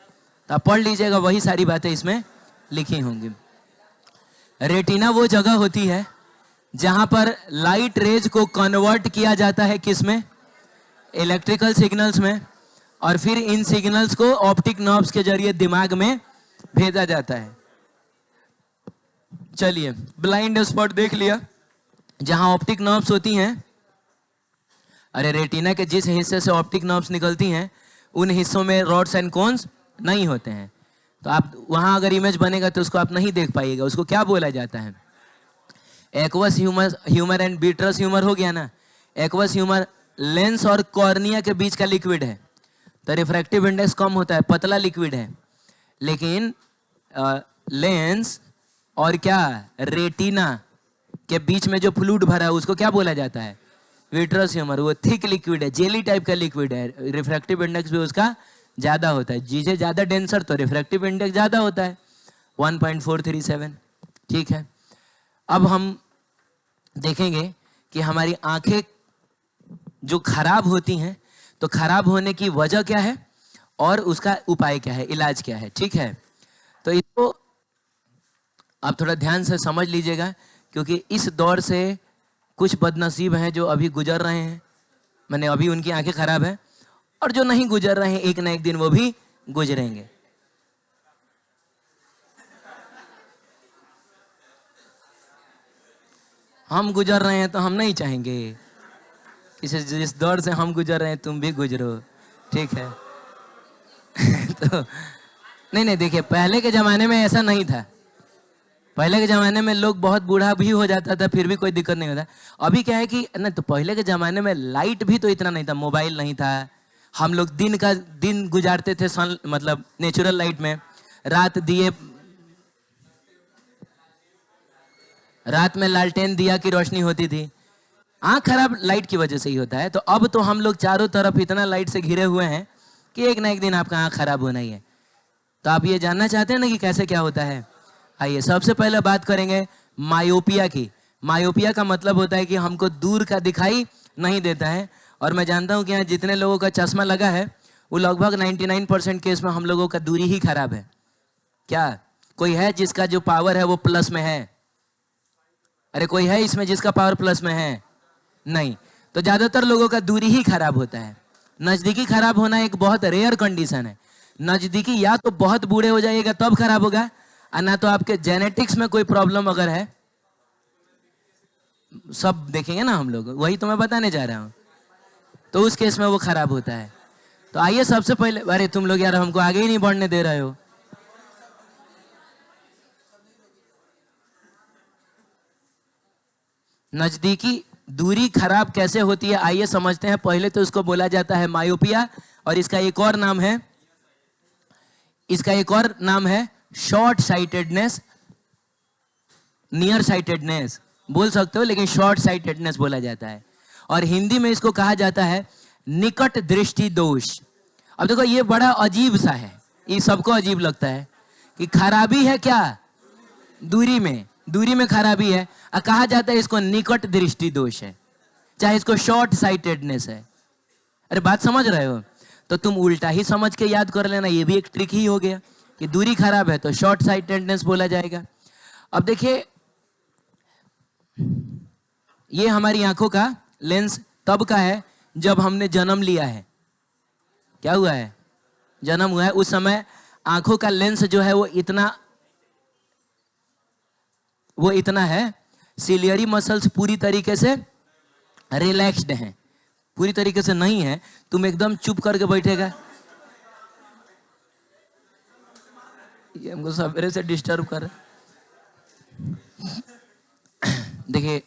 तो आप पढ़ लीजिएगा, वही सारी बातें इसमें लिखी होंगी। रेटिना वो जगह होती है जहां पर लाइट रेज को कन्वर्ट किया जाता है, किसमें? इलेक्ट्रिकल सिग्नल्स में, और फिर इन सिग्नल्स को ऑप्टिक नर्व्स के जरिए दिमाग में भेजा जाता है। चलिए, ब्लाइंड स्पॉट देख लिया, जहां ऑप्टिक नर्व्स होती हैं। अरे रेटिना के जिस हिस्से से ऑप्टिक नर्व्स निकलती हैं उन हिस्सों में रॉड्स एंड कोन्स नहीं होते हैं, तो आप वहां अगर इमेज बनेगा तो उसको आप नहीं देख पाइएगा। उसको क्या बोला जाता है? Aqueous humour and vitreous humour हो गया ना। एक्वस ह्यूमर लेंस और कॉर्निया के बीच का लिक्विड है, तो रिफ्रैक्टिव इंडेक्स कम होता है, पतला लिक्विड है। लेकिन लेंस और क्या रेटिना के बीच में जो फ्लूइड भरा है उसको क्या बोला जाता है? Vitreous humour. वो थिक लिक्विड है, जेली टाइप का लिक्विड है, रिफ्रैक्टिव इंडेक्स भी उसका ज्यादा होता है। जिसे ज्यादा डेंसर तो रिफ्रैक्टिव इंडेक्स ज्यादा होता है, 1.437। ठीक है, अब हम देखेंगे कि हमारी आंखें जो खराब होती हैं, तो खराब होने की वजह क्या है और उसका उपाय क्या है, इलाज क्या है। ठीक है, तो इसको आप थोड़ा ध्यान से समझ लीजिएगा, क्योंकि इस दौर से कुछ बदनसीब हैं जो अभी गुजर रहे हैं, मैंने अभी उनकी आंखें खराब हैं, और जो नहीं गुजर रहे हैं एक ना एक दिन वो भी गुजरेंगे। हम गुजर रहे हैं तो हम नहीं चाहेंगे कि जिस दौर से हम गुजर रहे हैं तुम भी गुजरो। ठीक है तो नहीं, देखिए, पहले के जमाने में ऐसा नहीं था। पहले के जमाने में लोग बहुत बूढ़ा भी हो जाता था फिर भी कोई दिक्कत नहीं होता। अभी क्या है कि ना, तो पहले के जमाने में लाइट भी तो इतना नहीं था, मोबाइल नहीं था, हम लोग दिन गुजारते थे सन मतलब नेचुरल लाइट में। रात में लालटेन दिया की रोशनी होती थी। आँख खराब लाइट की वजह से ही होता है। तो अब तो हम लोग चारों तरफ इतना लाइट से घिरे हुए हैं कि एक ना एक दिन आपका आँख खराब होना ही है। तो आप ये जानना चाहते हैं ना कि कैसे क्या होता है? आइए, सबसे पहले बात करेंगे मायोपिया की। मायोपिया का मतलब होता है कि हमको दूर का दिखाई नहीं देता है। और मैं जानता हूं कि यहाँ जितने लोगों का चश्मा लगा है वो लगभग 99% केस में हम लोगों का दूरी ही खराब है। क्या कोई है जिसका जो पावर है वो प्लस में है? अरे कोई है इसमें जिसका पावर प्लस में है? नहीं। तो ज्यादातर लोगों का दूरी ही खराब होता है। नजदीकी खराब होना एक बहुत रेयर कंडीशन है। नजदीकी या तो बहुत बूढ़े हो जाइएगा तब खराब होगा, और ना तो आपके जेनेटिक्स में कोई प्रॉब्लम अगर है, सब देखेंगे ना हम लोग, वही तो मैं बताने जा रहा हूं, तो उस केस में वो खराब होता है। तो आइए सबसे पहले, अरे तुम लोग यार हमको आगे ही नहीं बढ़ने दे रहे हो। नजदीकी दूरी खराब कैसे होती है आइए समझते हैं। पहले तो इसको बोला जाता है मायोपिया, और इसका एक और नाम है शॉर्ट साइटेडनेस, नियर साइटेडनेस बोल सकते हो, लेकिन शॉर्ट साइटेडनेस बोला जाता है। और हिंदी में इसको कहा जाता है निकट दृष्टि दोष। अब देखो ये बड़ा अजीब सा है, ये सबको अजीब लगता है कि खराबी है क्या? दूरी में खराबी है, और कहा जाता है इसको निकट दृष्टि दोष है, चाहे इसको शॉर्ट साइटेडनेस है। अरे बात समझ रहे हो? तो तुम उल्टा ही समझ के याद कर लेना, ये भी एक ट्रिक ही हो गया कि दूरी खराब है तो शॉर्ट साइटेडनेस बोला जाएगा। अब देखिए, ये हमारी आंखों का लेंस तब का है जब हमने जन्म लिया है। क्या हुआ है? जन्म हुआ है। उस समय आंखों का लेंस जो है वो इतना है, सिलियरी मसल्स पूरी तरीके से रिलैक्स्ड हैं। पूरी तरीके से नहीं है, तुम एकदम चुप करके बैठेगा, ये हमको सवेरे से डिस्टर्ब कर। देखिए,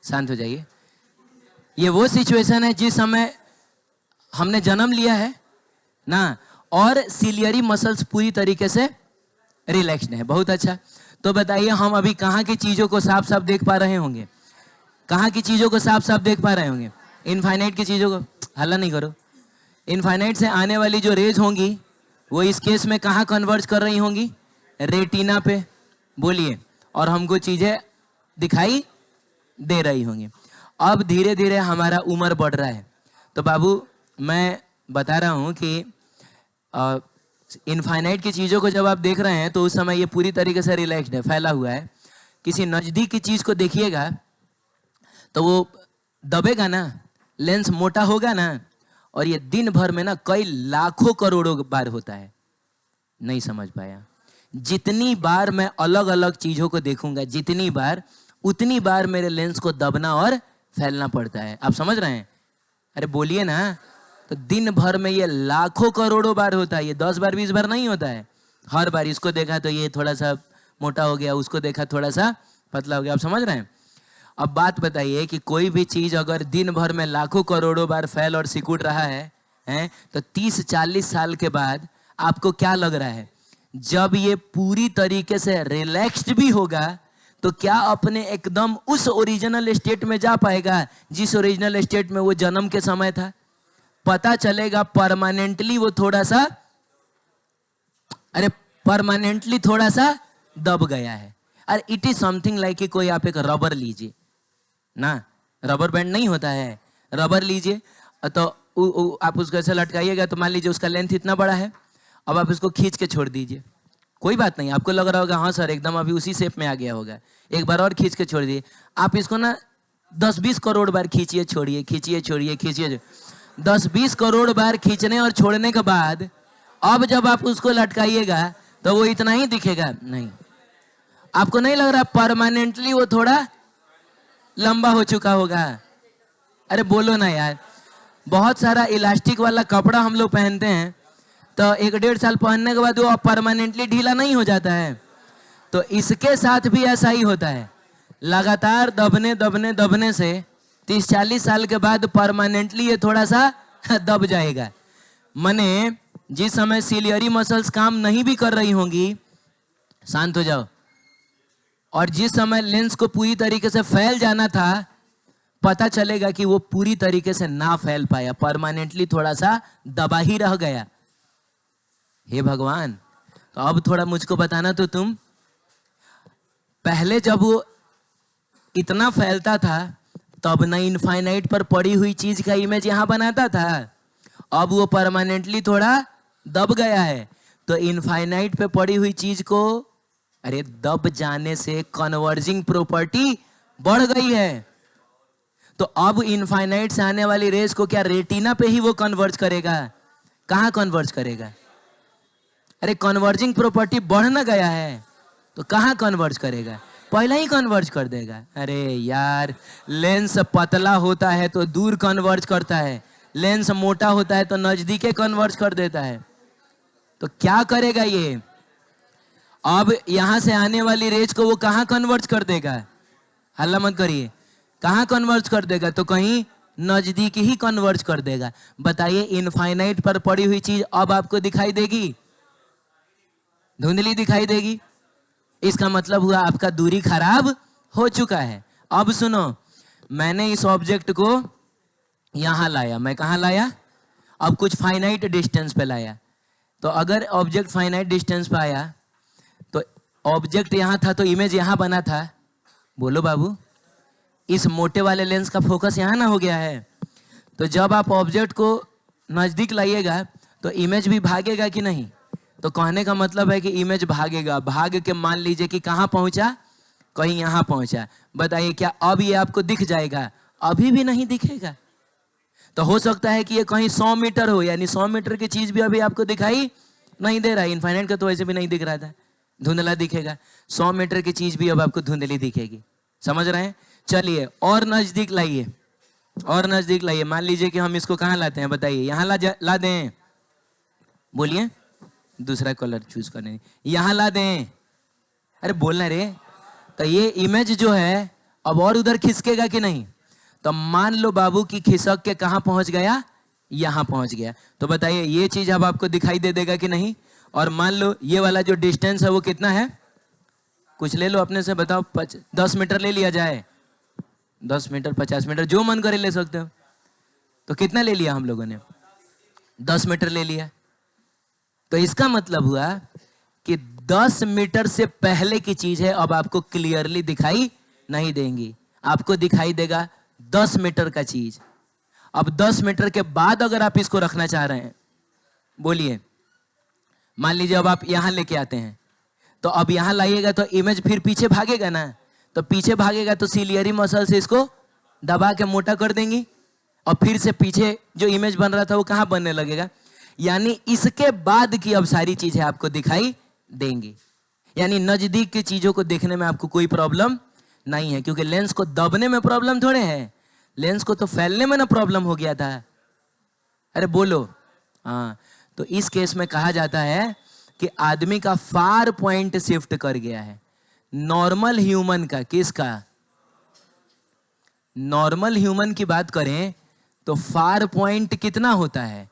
शांत हो जाइए। ये वो सिचुएशन है जिस समय हमने जन्म लिया है ना, और सिलियरी मसल्स पूरी तरीके से रिलैक्स्ड है। बहुत अच्छा। तो बताइए, हम अभी कहाँ की चीजों को साफ साफ देख पा रहे होंगे? कहाँ की चीजों को साफ साफ देख पा रहे होंगे? इनफाइनाइट की चीजों को। हल्ला नहीं करो। इनफाइनाइट से आने वाली जो रेज होंगी वो इस केस में कहाँ कन्वर्ज कर रही होंगी? रेटिना पे। बोलिए। और हमको चीजें दिखाई दे रही होंगी। अब धीरे धीरे हमारा उम्र बढ़ रहा है। तो बाबू, मैं बता रहा हूं कि इनफाइनाइट की चीजों को जब आप देख रहे हैं तो उस समय ये पूरी तरीके से रिलैक्स्ड है, फैला हुआ है। किसी नजदीक की चीज को देखिएगा तो वो दबेगा ना, लेंस मोटा होगा ना, और ये दिन भर में ना कई लाखों करोड़ों बार होता है। नहीं समझ पाया? जितनी बार मैं अलग अलग चीजों को देखूंगा, जितनी बार, उतनी बार मेरे लेंस को दबना और फैलना पड़ता है। आप समझ रहे हैं? अरे बोलिए ना। तो दिन भर में ये लाखों करोड़ों बार होता है। ये 10 बार 20 बार नहीं होता है। हर बार इसको देखा तो ये थोड़ा सा मोटा हो गया, उसको देखा थोड़ा सा पतला हो गया। आप समझ रहे हैं? अब बात बताइए कि कोई भी चीज अगर दिन भर में लाखों करोड़ों बार फैल और सिकुड़ रहा है तो 30-40 साल के बाद आपको क्या लग रहा है? जब ये पूरी तरीके से रिलैक्स्ड भी होगा तो क्या अपने एकदम उस ओरिजिनल स्टेट में जा पाएगा जिस ओरिजिनल स्टेट में वो जन्म के समय था? पता चलेगा परमानेंटली वो थोड़ा सा, अरे परमानेंटली थोड़ा सा दब गया है। अरे इट इज समथिंग लाइक कि कोई आप एक रबर लीजिए ना, रबर बैंड नहीं होता है, रबर लीजिए तो आप उसको ऐसे लटकाइएगा तो मान लीजिए उसका लेंथ इतना बड़ा है। अब आप इसको खींच के छोड़ दीजिए, कोई बात नहीं, आपको लग रहा होगा हाँ सर एकदम अभी उसी शेप में आ गया होगा। एक बार और खींच के छोड़ दिए। आप इसको ना 10-20 करोड़ बार खींचिए छोड़िए, खींचिए छोड़िए, खींचिए। 10-20 करोड़ बार खींचने और छोड़ने के बाद अब जब आप उसको लटकाइएगा तो वो इतना ही दिखेगा? नहीं। आपको नहीं लग रहा परमानेंटली वो थोड़ा लंबा हो चुका होगा? अरे बोलो ना यार। बहुत सारा इलास्टिक वाला कपड़ा हम लोग पहनते हैं तो 1-1.5 साल पहनने के बाद वो परमानेंटली ढीला नहीं हो जाता है। तो इसके साथ भी ऐसा ही होता है। लगातार दबने दबने दबने से 30-40 साल के बाद परमानेंटली ये थोड़ा सा दब जाएगा। मने जिस समय सिलियरी मसल्स काम नहीं भी कर रही होंगी, शांत हो जाओ, और जिस समय लेंस को पूरी तरीके से फैल जाना था, पता चलेगा कि वो पूरी तरीके से ना फैल पाया, परमानेंटली थोड़ा सा दबा ही रह गया। हे भगवान, तो अब थोड़ा मुझको बताना तो तुम, पहले जब वो इतना फैलता था तब ना इनफाइनाइट पर पड़ी हुई चीज का इमेज यहां बनाता था, अब वो परमानेंटली थोड़ा दब गया है तो इनफाइनाइट पे पड़ी हुई चीज को, अरे दब जाने से कन्वर्जिंग प्रॉपर्टी बढ़ गई है। तो अब इनफाइनाइट से आने वाली रेस को क्या रेटिना पे ही वो कन्वर्ज करेगा? कहां कन्वर्ज करेगा? अरे कन्वर्जिंग प्रॉपर्टी बढ़ ना गया है तो कहां कन्वर्ज करेगा? पहले ही कन्वर्ज कर देगा। अरे यार, लेंस पतला होता है तो दूर कन्वर्ज करता है, लेंस मोटा होता है तो नजदीके कन्वर्ज कर देता है। तो क्या करेगा ये? अब यहां से आने वाली रेज को वो कहां कन्वर्ज कर देगा? हल्ला मत करिए। कहां कन्वर्ज कर देगा? तो कहीं नजदीक ही कन्वर्ज कर देगा। बताइए, इनफाइनाइट पर पड़ी हुई चीज अब आपको दिखाई देगी? धुंधली दिखाई देगी। इसका मतलब हुआ आपका दूरी खराब हो चुका है। अब सुनो, मैंने इस ऑब्जेक्ट को यहां लाया, मैं कहां लाया? अब कुछ फाइनाइट डिस्टेंस पे लाया। तो अगर ऑब्जेक्ट फाइनाइट डिस्टेंस पे आया तो ऑब्जेक्ट यहां था तो इमेज यहां बना था। बोलो बाबू, इस मोटे वाले लेंस का फोकस यहां ना हो गया है। तो जब आप ऑब्जेक्ट को नजदीक लाइएगा तो इमेज भी भागेगा कि नहीं? तो कहने का मतलब है कि इमेज भागेगा। भाग के मान लीजिए कि कहां पहुंचा? कहीं यहां पहुंचा। बताइए, क्या अब ये आपको दिख जाएगा? अभी भी नहीं दिखेगा। तो हो सकता है कि ये कहीं 100 मीटर हो, यानी 100 मीटर की चीज भी अभी आपको दिखाई नहीं दे रहा है। इनफाइनाइट का तो वैसे भी नहीं दिख रहा था, धुंधला दिखेगा। 100 मीटर की चीज भी अब आपको धुंधली दिखेगी। समझ रहे हैं? चलिए और नजदीक लाइए, और नजदीक लाइए। मान लीजिए कि हम इसको कहां लाते हैं? बताइए, यहां ला दें? बोलिए, दूसरा कलर चूज करने, यहां ला दें? अरे बोलना रे। तो ये इमेज जो है अब और उधर खिसकेगा कि नहीं? तो मान लो बाबू कि खिसक के कहां पहुंच गया? यहां पहुंच गया। तो बताइए, ये चीज अब आपको दिखाई दे देगा कि नहीं? और मान लो ये वाला जो डिस्टेंस है वो कितना है? कुछ ले लो अपने से, बताओ। 10 मीटर ले लिया जाए? 10 मीटर, 50 मीटर, जो मन करे ले सकते हो। तो कितना ले लिया हम लोगों ने? 10 मीटर ले लिया। तो इसका मतलब हुआ कि 10 मीटर से पहले की चीज है अब आपको क्लियरली दिखाई नहीं देंगी। आपको दिखाई देगा 10 मीटर का चीज। अब 10 मीटर के बाद अगर आप इसको रखना चाह रहे हैं, बोलिए, मान लीजिए अब आप यहां लेके आते हैं, तो अब यहां लाइएगा तो इमेज फिर पीछे भागेगा ना, तो पीछे भागेगा तो सिलियरी मसल से इसको दबा के मोटा कर देंगी और फिर से पीछे जो इमेज बन रहा था वो कहां बनने लगेगा। यानी इसके बाद की अब सारी चीजें आपको दिखाई देंगी, यानी नजदीक की चीजों को देखने में आपको कोई प्रॉब्लम नहीं है, क्योंकि लेंस को दबने में प्रॉब्लम थोड़े है, लेंस को तो फैलने में ना प्रॉब्लम हो गया था। अरे बोलो, हाँ। तो इस केस में कहा जाता है कि आदमी का फार पॉइंट शिफ्ट कर गया है। नॉर्मल ह्यूमन का, किसका? नॉर्मल ह्यूमन की बात करें तो फार पॉइंट कितना होता है?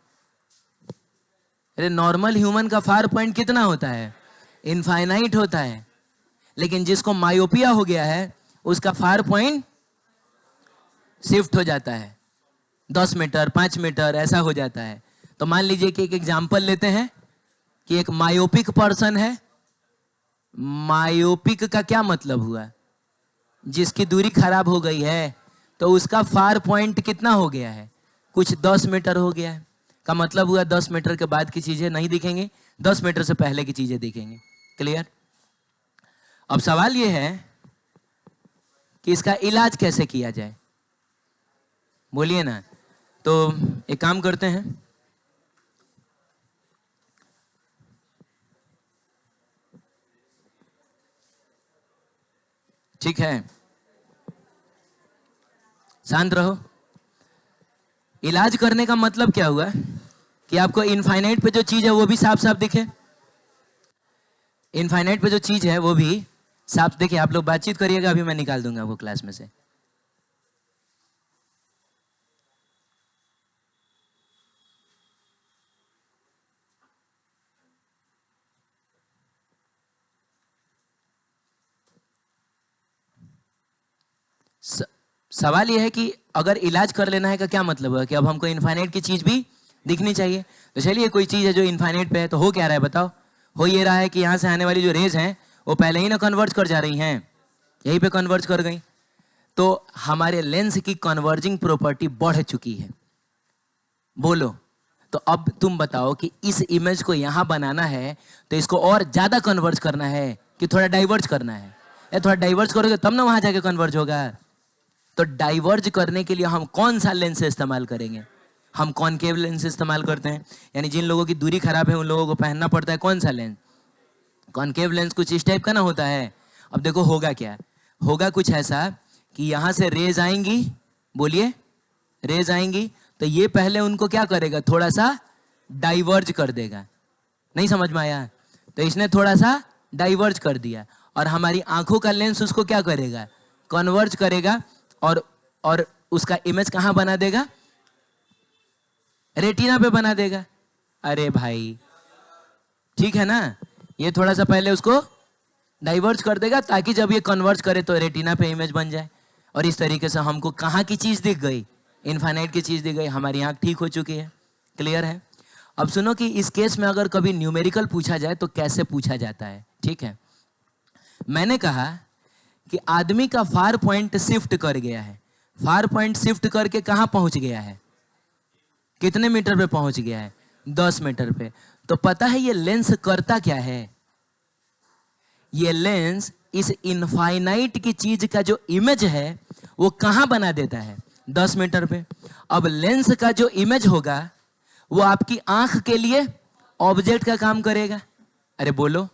अरे नॉर्मल ह्यूमन का फार पॉइंट कितना होता है? इनफाइनाइट होता है। लेकिन जिसको मायोपिया हो गया है उसका फार पॉइंट शिफ्ट हो जाता है, 10 मीटर 5 मीटर ऐसा हो जाता है। तो मान लीजिए कि एक एग्जाम्पल लेते हैं कि एक मायोपिक पर्सन है। मायोपिक का क्या मतलब हुआ? जिसकी दूरी खराब हो गई है, तो उसका फार पॉइंट कितना हो गया है? कुछ 10 मीटर हो गया है। का मतलब हुआ 10 मीटर के बाद की चीजें नहीं दिखेंगी, 10 मीटर से पहले की चीजें दिखेंगी। क्लियर? अब सवाल यह है कि इसका इलाज कैसे किया जाए, बोलिए ना। तो एक काम करते हैं, ठीक है, शांत रहो। इलाज करने का मतलब क्या हुआ कि आपको इनफाइनाइट पे जो चीज है वो भी साफ साफ दिखे। इनफाइनाइट पे जो चीज है वो भी साफ दिखे। आप लोग बातचीत करिएगा, अभी मैं निकाल दूंगा वो क्लास में से। सवाल यह है कि अगर इलाज कर लेना है का क्या मतलब है कि अब हमको इनफाइनाइट की चीज भी दिखनी चाहिए। तो चलिए, कोई चीज है जो इनफाइनाइट पे है, तो हो क्या रहा है बताओ? हो ये रहा है कि यहां से आने वाली जो रेज हैं वो पहले ही ना कन्वर्ज कर जा रही हैं, यहीं पे कन्वर्ज कर गई। तो हमारे लेंस की कन्वर्जिंग प्रॉपर्टी बढ़ चुकी है। बोलो, तो अब तुम बताओ कि इस इमेज को यहां बनाना है तो इसको और ज्यादा कन्वर्ज करना है कि थोड़ा डाइवर्ज करना है? या थोड़ा डाइवर्ज करोगे तब ना वहां जाके कन्वर्ज होगा। तो डाइवर्ज करने के लिए हम कौन सा लेंस इस्तेमाल करेंगे? हम कॉनकेव लेंस इस्तेमाल करते हैं। यानी जिन लोगों की दूरी खराब है उन लोगों को पहनना पड़ता है कौन सा लेंस? Concave lens. कुछ इस टाइप का ना होता है। अब देखो होगा क्या, होगा कुछ ऐसा कि यहां से रेज आएंगी, बोलिए, रेज आएंगी तो ये पहले उनको क्या करेगा, थोड़ा सा डाइवर्ज कर देगा। नहीं समझ में आया? तो इसने थोड़ा सा डाइवर्ज कर दिया और हमारी आंखों का लेंस उसको क्या करेगा, कन्वर्ज करेगा और उसका इमेज कहां बना देगा, रेटिना पे बना देगा। अरे भाई ठीक है ना, ये थोड़ा सा पहले उसको डाइवर्ज कर देगा ताकि जब ये कन्वर्ज करे तो रेटिना पे इमेज बन जाए। और इस तरीके से हमको कहां की चीज दिख गई, इनफाइनाइट की चीज दिख गई, हमारी आंख ठीक हो चुकी है। क्लियर है? अब सुनो कि इस केस में अगर कभी न्यूमेरिकल पूछा जाए तो कैसे पूछा जाता है। ठीक है, मैंने कहा कि आदमी का फार पॉइंट शिफ्ट कर गया है। फार पॉइंट शिफ्ट करके कहां पहुंच गया है, कितने मीटर पे पहुंच गया है, 10 मीटर पे। तो पता है ये लेंस करता क्या है? ये लेंस इस इनफाइनाइट की चीज का जो इमेज है वो कहां बना देता है, 10 मीटर पे। अब लेंस का जो इमेज होगा वो आपकी आंख के लिए ऑब्जेक्ट का काम करेगा। अरे बोलो,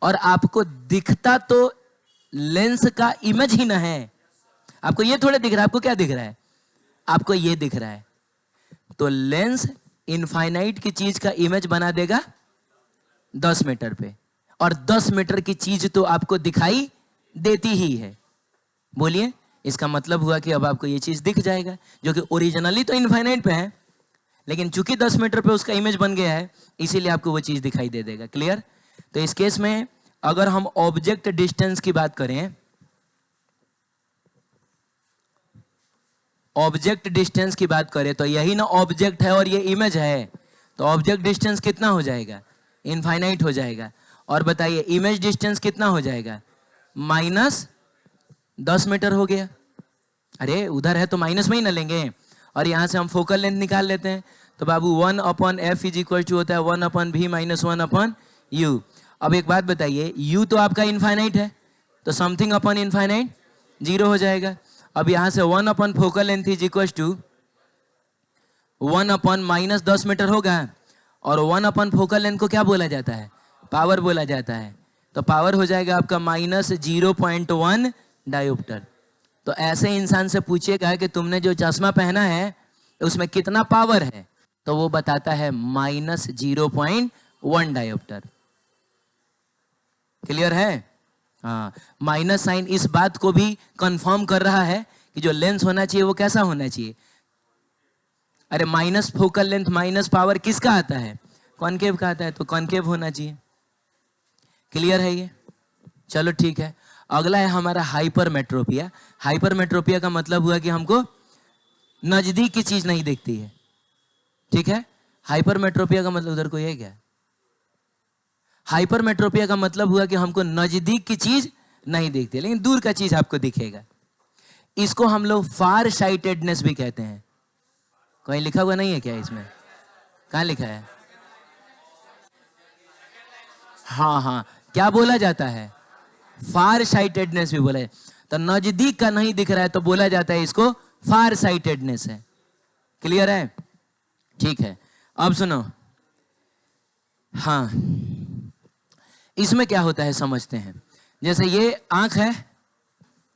और आपको दिखता तो लेंस का इमेज ही ना है। आपको ये थोड़ा दिख रहा है, आपको क्या दिख रहा है, आपको ये दिख रहा है। तो लेंस इनफाइनाइट की चीज का इमेज बना देगा 10 मीटर पे, और 10 मीटर की चीज तो आपको दिखाई देती ही है। बोलिए, इसका मतलब हुआ कि अब आपको ये चीज दिख जाएगा जो कि ओरिजिनली तो इनफाइनाइट पे है, लेकिन चूंकि 10 मीटर पे उसका इमेज बन गया है इसीलिए आपको वो चीज दिखाई दे देगा। क्लियर? तो इस केस में अगर हम ऑब्जेक्ट डिस्टेंस की बात करें, ऑब्जेक्ट डिस्टेंस की बात करें तो यही ना ऑब्जेक्ट है और ये इमेज है, तो ऑब्जेक्ट डिस्टेंस कितना हो जाएगा, इनफाइनाइट हो जाएगा। और बताइए इमेज डिस्टेंस कितना हो जाएगा, -10 मीटर हो गया। अरे उधर है तो माइनस में ही ना लेंगे। और यहाँ से हम फोकल लेंथ निकाल लेते हैं। तो बाबू 1/f इज इक्वल टू होता है 1/v माइनस 1/u। अब एक बात बताइए, u तो आपका इनफाइनाइट है, तो समथिंग अपॉन इनफाइनाइट 0 हो जाएगा। अब यहाँ से 1 focal length is equal to 1/-10 metre होगा, और 1 फोकल लेंथ को क्या बोला जाता है? पावर बोला जाता है। तो पावर हो जाएगा आपका -0.1 डायोप्टर। तो ऐसे इंसान से पूछिएगा कि तुमने जो चश्मा पहना है उसमें कितना पावर है, तो वो बताता है -0.1 डायोप्टर। क्लियर है? हाँ, माइनस साइन इस बात को भी कंफर्म कर रहा है कि जो लेंस होना चाहिए वो कैसा होना चाहिए। अरे minus focal length minus power किसका आता है? कॉनकेव का आता है, तो कॉनकेव होना चाहिए। क्लियर है ये? चलो ठीक है। अगला है हमारा हाइपरमेट्रोपिया। हाइपरमेट्रोपिया का मतलब हुआ कि हमको नजदीक की चीज नहीं दिखती है। ठीक है, हाइपरमेट्रोपिया का मतलब उधर कोई है क्या? हाइपरमेट्रोपिया का मतलब हुआ कि हमको नजदीक की चीज नहीं दिखती, लेकिन दूर का चीज आपको दिखेगा। इसको हम लोग फार साइटेडनेस भी कहते हैं। कहीं लिखा हुआ नहीं है क्या इसमें? कहाँ लिखा है? हाँ हाँ, क्या बोला जाता है? फार साइटेडनेस भी बोला है। तो नजदीक का नहीं दिख रहा है तो बोला जाता है इसको फार साइटेडनेस है। क्लियर है? ठीक है, अब सुनो। हाँ, इसमें क्या होता है समझते हैं। जैसे ये आंख है,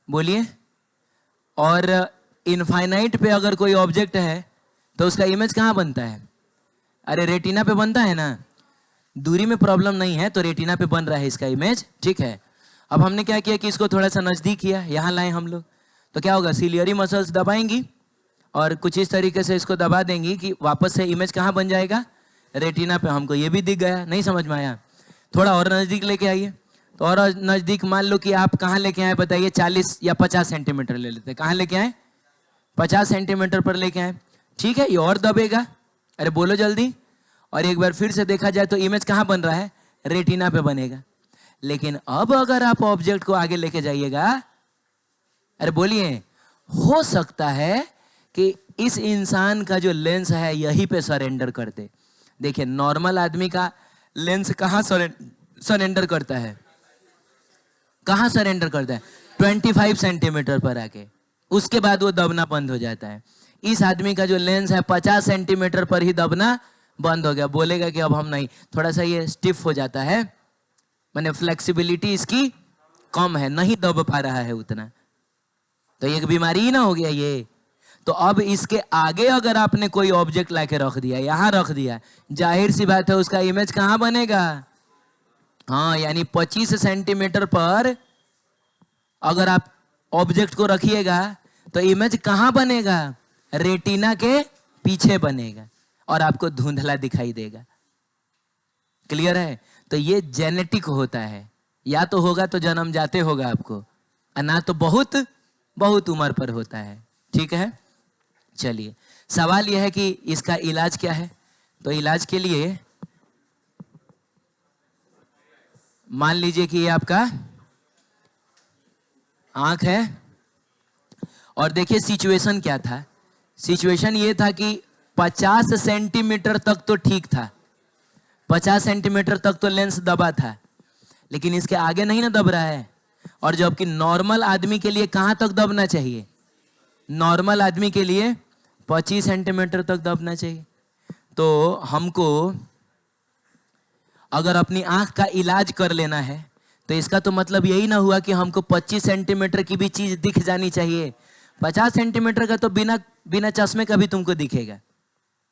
बोलिए, और इनफाइनाइट पे अगर कोई ऑब्जेक्ट है तो उसका इमेज कहाँ बनता है? अरे रेटिना पे बनता है ना। दूरी में प्रॉब्लम नहीं है, तो रेटिना पे बन रहा है इसका इमेज। ठीक है, अब हमने क्या किया कि इसको थोड़ा सा नजदीक किया, यहाँ लाए हम लोग। तो क्या होगा, सिलियरी मसल्स दबाएंगी और कुछ इस तरीके से इसको दबा देंगी कि वापस से इमेज कहाँ बन जाएगा? रेटिना पे। हमको ये भी दिख गया, नहीं समझ में आया? थोड़ा और नजदीक लेके आइए। तो और नजदीक मान लो कि आप कहाँ लेके आए बताइए? 40 या 50 सेंटीमीटर ले लेते हैं। कहाँ लेके आए? 50 सेंटीमीटर पर लेके आए। ठीक है, ये और दबेगा। अरे बोलो जल्दी। और एक बार फिर से देखा जाए तो इमेज कहाँ बन रहा है? रेटिना पे बनेगा। लेकिन अब अगर आप ऑब्जेक्ट को आगे लेके जाइएगा, अरे बोलिए, हो सकता है कि इस इंसान का जो लेंस है यहीं पे सरेंडर कर दे। देखिए, नॉर्मल आदमी का लेंस कहाँ सरेंडर करता है? कहाँ सरेंडर करता है? 25 सेंटीमीटर पर आके, उसके बाद वो दबना बंद हो जाता है। इस आदमी का जो लेंस है 50 सेंटीमीटर पर ही दबना बंद हो गया। बोलेगा कि अब हम नहीं, थोड़ा सा ये स्टिफ हो जाता है, माने फ्लेक्सिबिलिटी इसकी कम है, नहीं दब पा रहा है उतना। तो एक बीमारी ही ना हो गया ये। तो अब इसके आगे अगर आपने कोई ऑब्जेक्ट लाके रख दिया, यहां रख दिया, जाहिर सी बात है उसका इमेज कहां बनेगा? हाँ, यानी 25 सेंटीमीटर पर अगर आप ऑब्जेक्ट को रखिएगा तो इमेज कहां बनेगा? रेटिना के पीछे बनेगा और आपको धुंधला दिखाई देगा। क्लियर है? तो ये जेनेटिक होता है, या तो होगा तो जन्म जाते होगा आपको, और ना तो बहुत बहुत उम्र पर होता है। ठीक है, चलिए, सवाल यह है कि इसका इलाज क्या है। तो इलाज के लिए मान लीजिए कि ये आपका आंख है, और देखिए सिचुएशन क्या था। सिचुएशन ये था कि 50 सेंटीमीटर तक तो ठीक था, 50 सेंटीमीटर तक तो लेंस दबा था, लेकिन इसके आगे नहीं ना दब रहा है। और जबकि नॉर्मल आदमी के लिए कहां तक दबना चाहिए? नॉर्मल आदमी के लिए 25 सेंटीमीटर तक दबना चाहिए। तो हमको अगर अपनी आंख का इलाज कर लेना है तो इसका तो मतलब यही ना हुआ कि हमको 25 सेंटीमीटर की भी चीज दिख जानी चाहिए। 50 सेंटीमीटर का तो बिना बिना चश्मे का भी तुमको दिखेगा।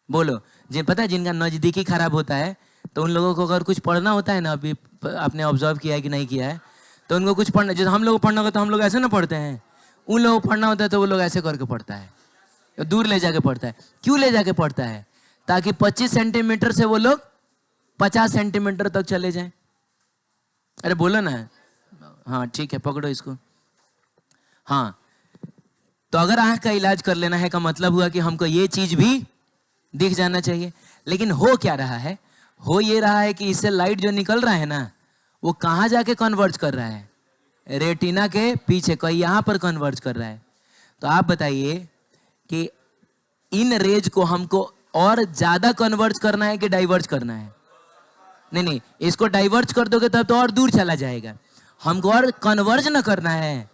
बोलो, जिन पता है जिनका नजदीकी खराब होता है, तो उन लोगों को अगर कुछ पढ़ना होता है ना, अभी आपने ऑब्जर्व किया है कि नहीं किया है, तो उनको कुछ पढ़ना, जैसे हम लोग को पढ़ना होता है तो हम लोग ऐसे ना पढ़ते हैं, उन लोगों को पढ़ना होता है तो वो लोग ऐसे करके पढ़ता है, दूर ले जाके पढ़ता है। क्यों ले जाके पढ़ता है? ताकि 25 सेंटीमीटर से वो लोग 50 सेंटीमीटर तक चले जाएं। अरे बोलो ना। हाँ ठीक है, पकड़ो इसको। हाँ, तो अगर आंख का इलाज कर लेना है का मतलब हुआ कि हमको ये चीज भी दिख जाना चाहिए। लेकिन हो क्या रहा है? हो ये रहा है कि इससे लाइट जो निकल रहा है ना, वो कहाँ जाके कन्वर्ज कर रहा है? रेटिना के पीछे, कहीं यहाँ पर कन्वर्ज कर रहा है। तो आप बताइए कि इन रेज को हमको और ज्यादा कन्वर्ज करना है कि डाइवर्ज करना है? नहीं नहीं, इसको डाइवर्ज कर दोगे तब तो और दूर चला जाएगा। हमको और कन्वर्ज ना करना है,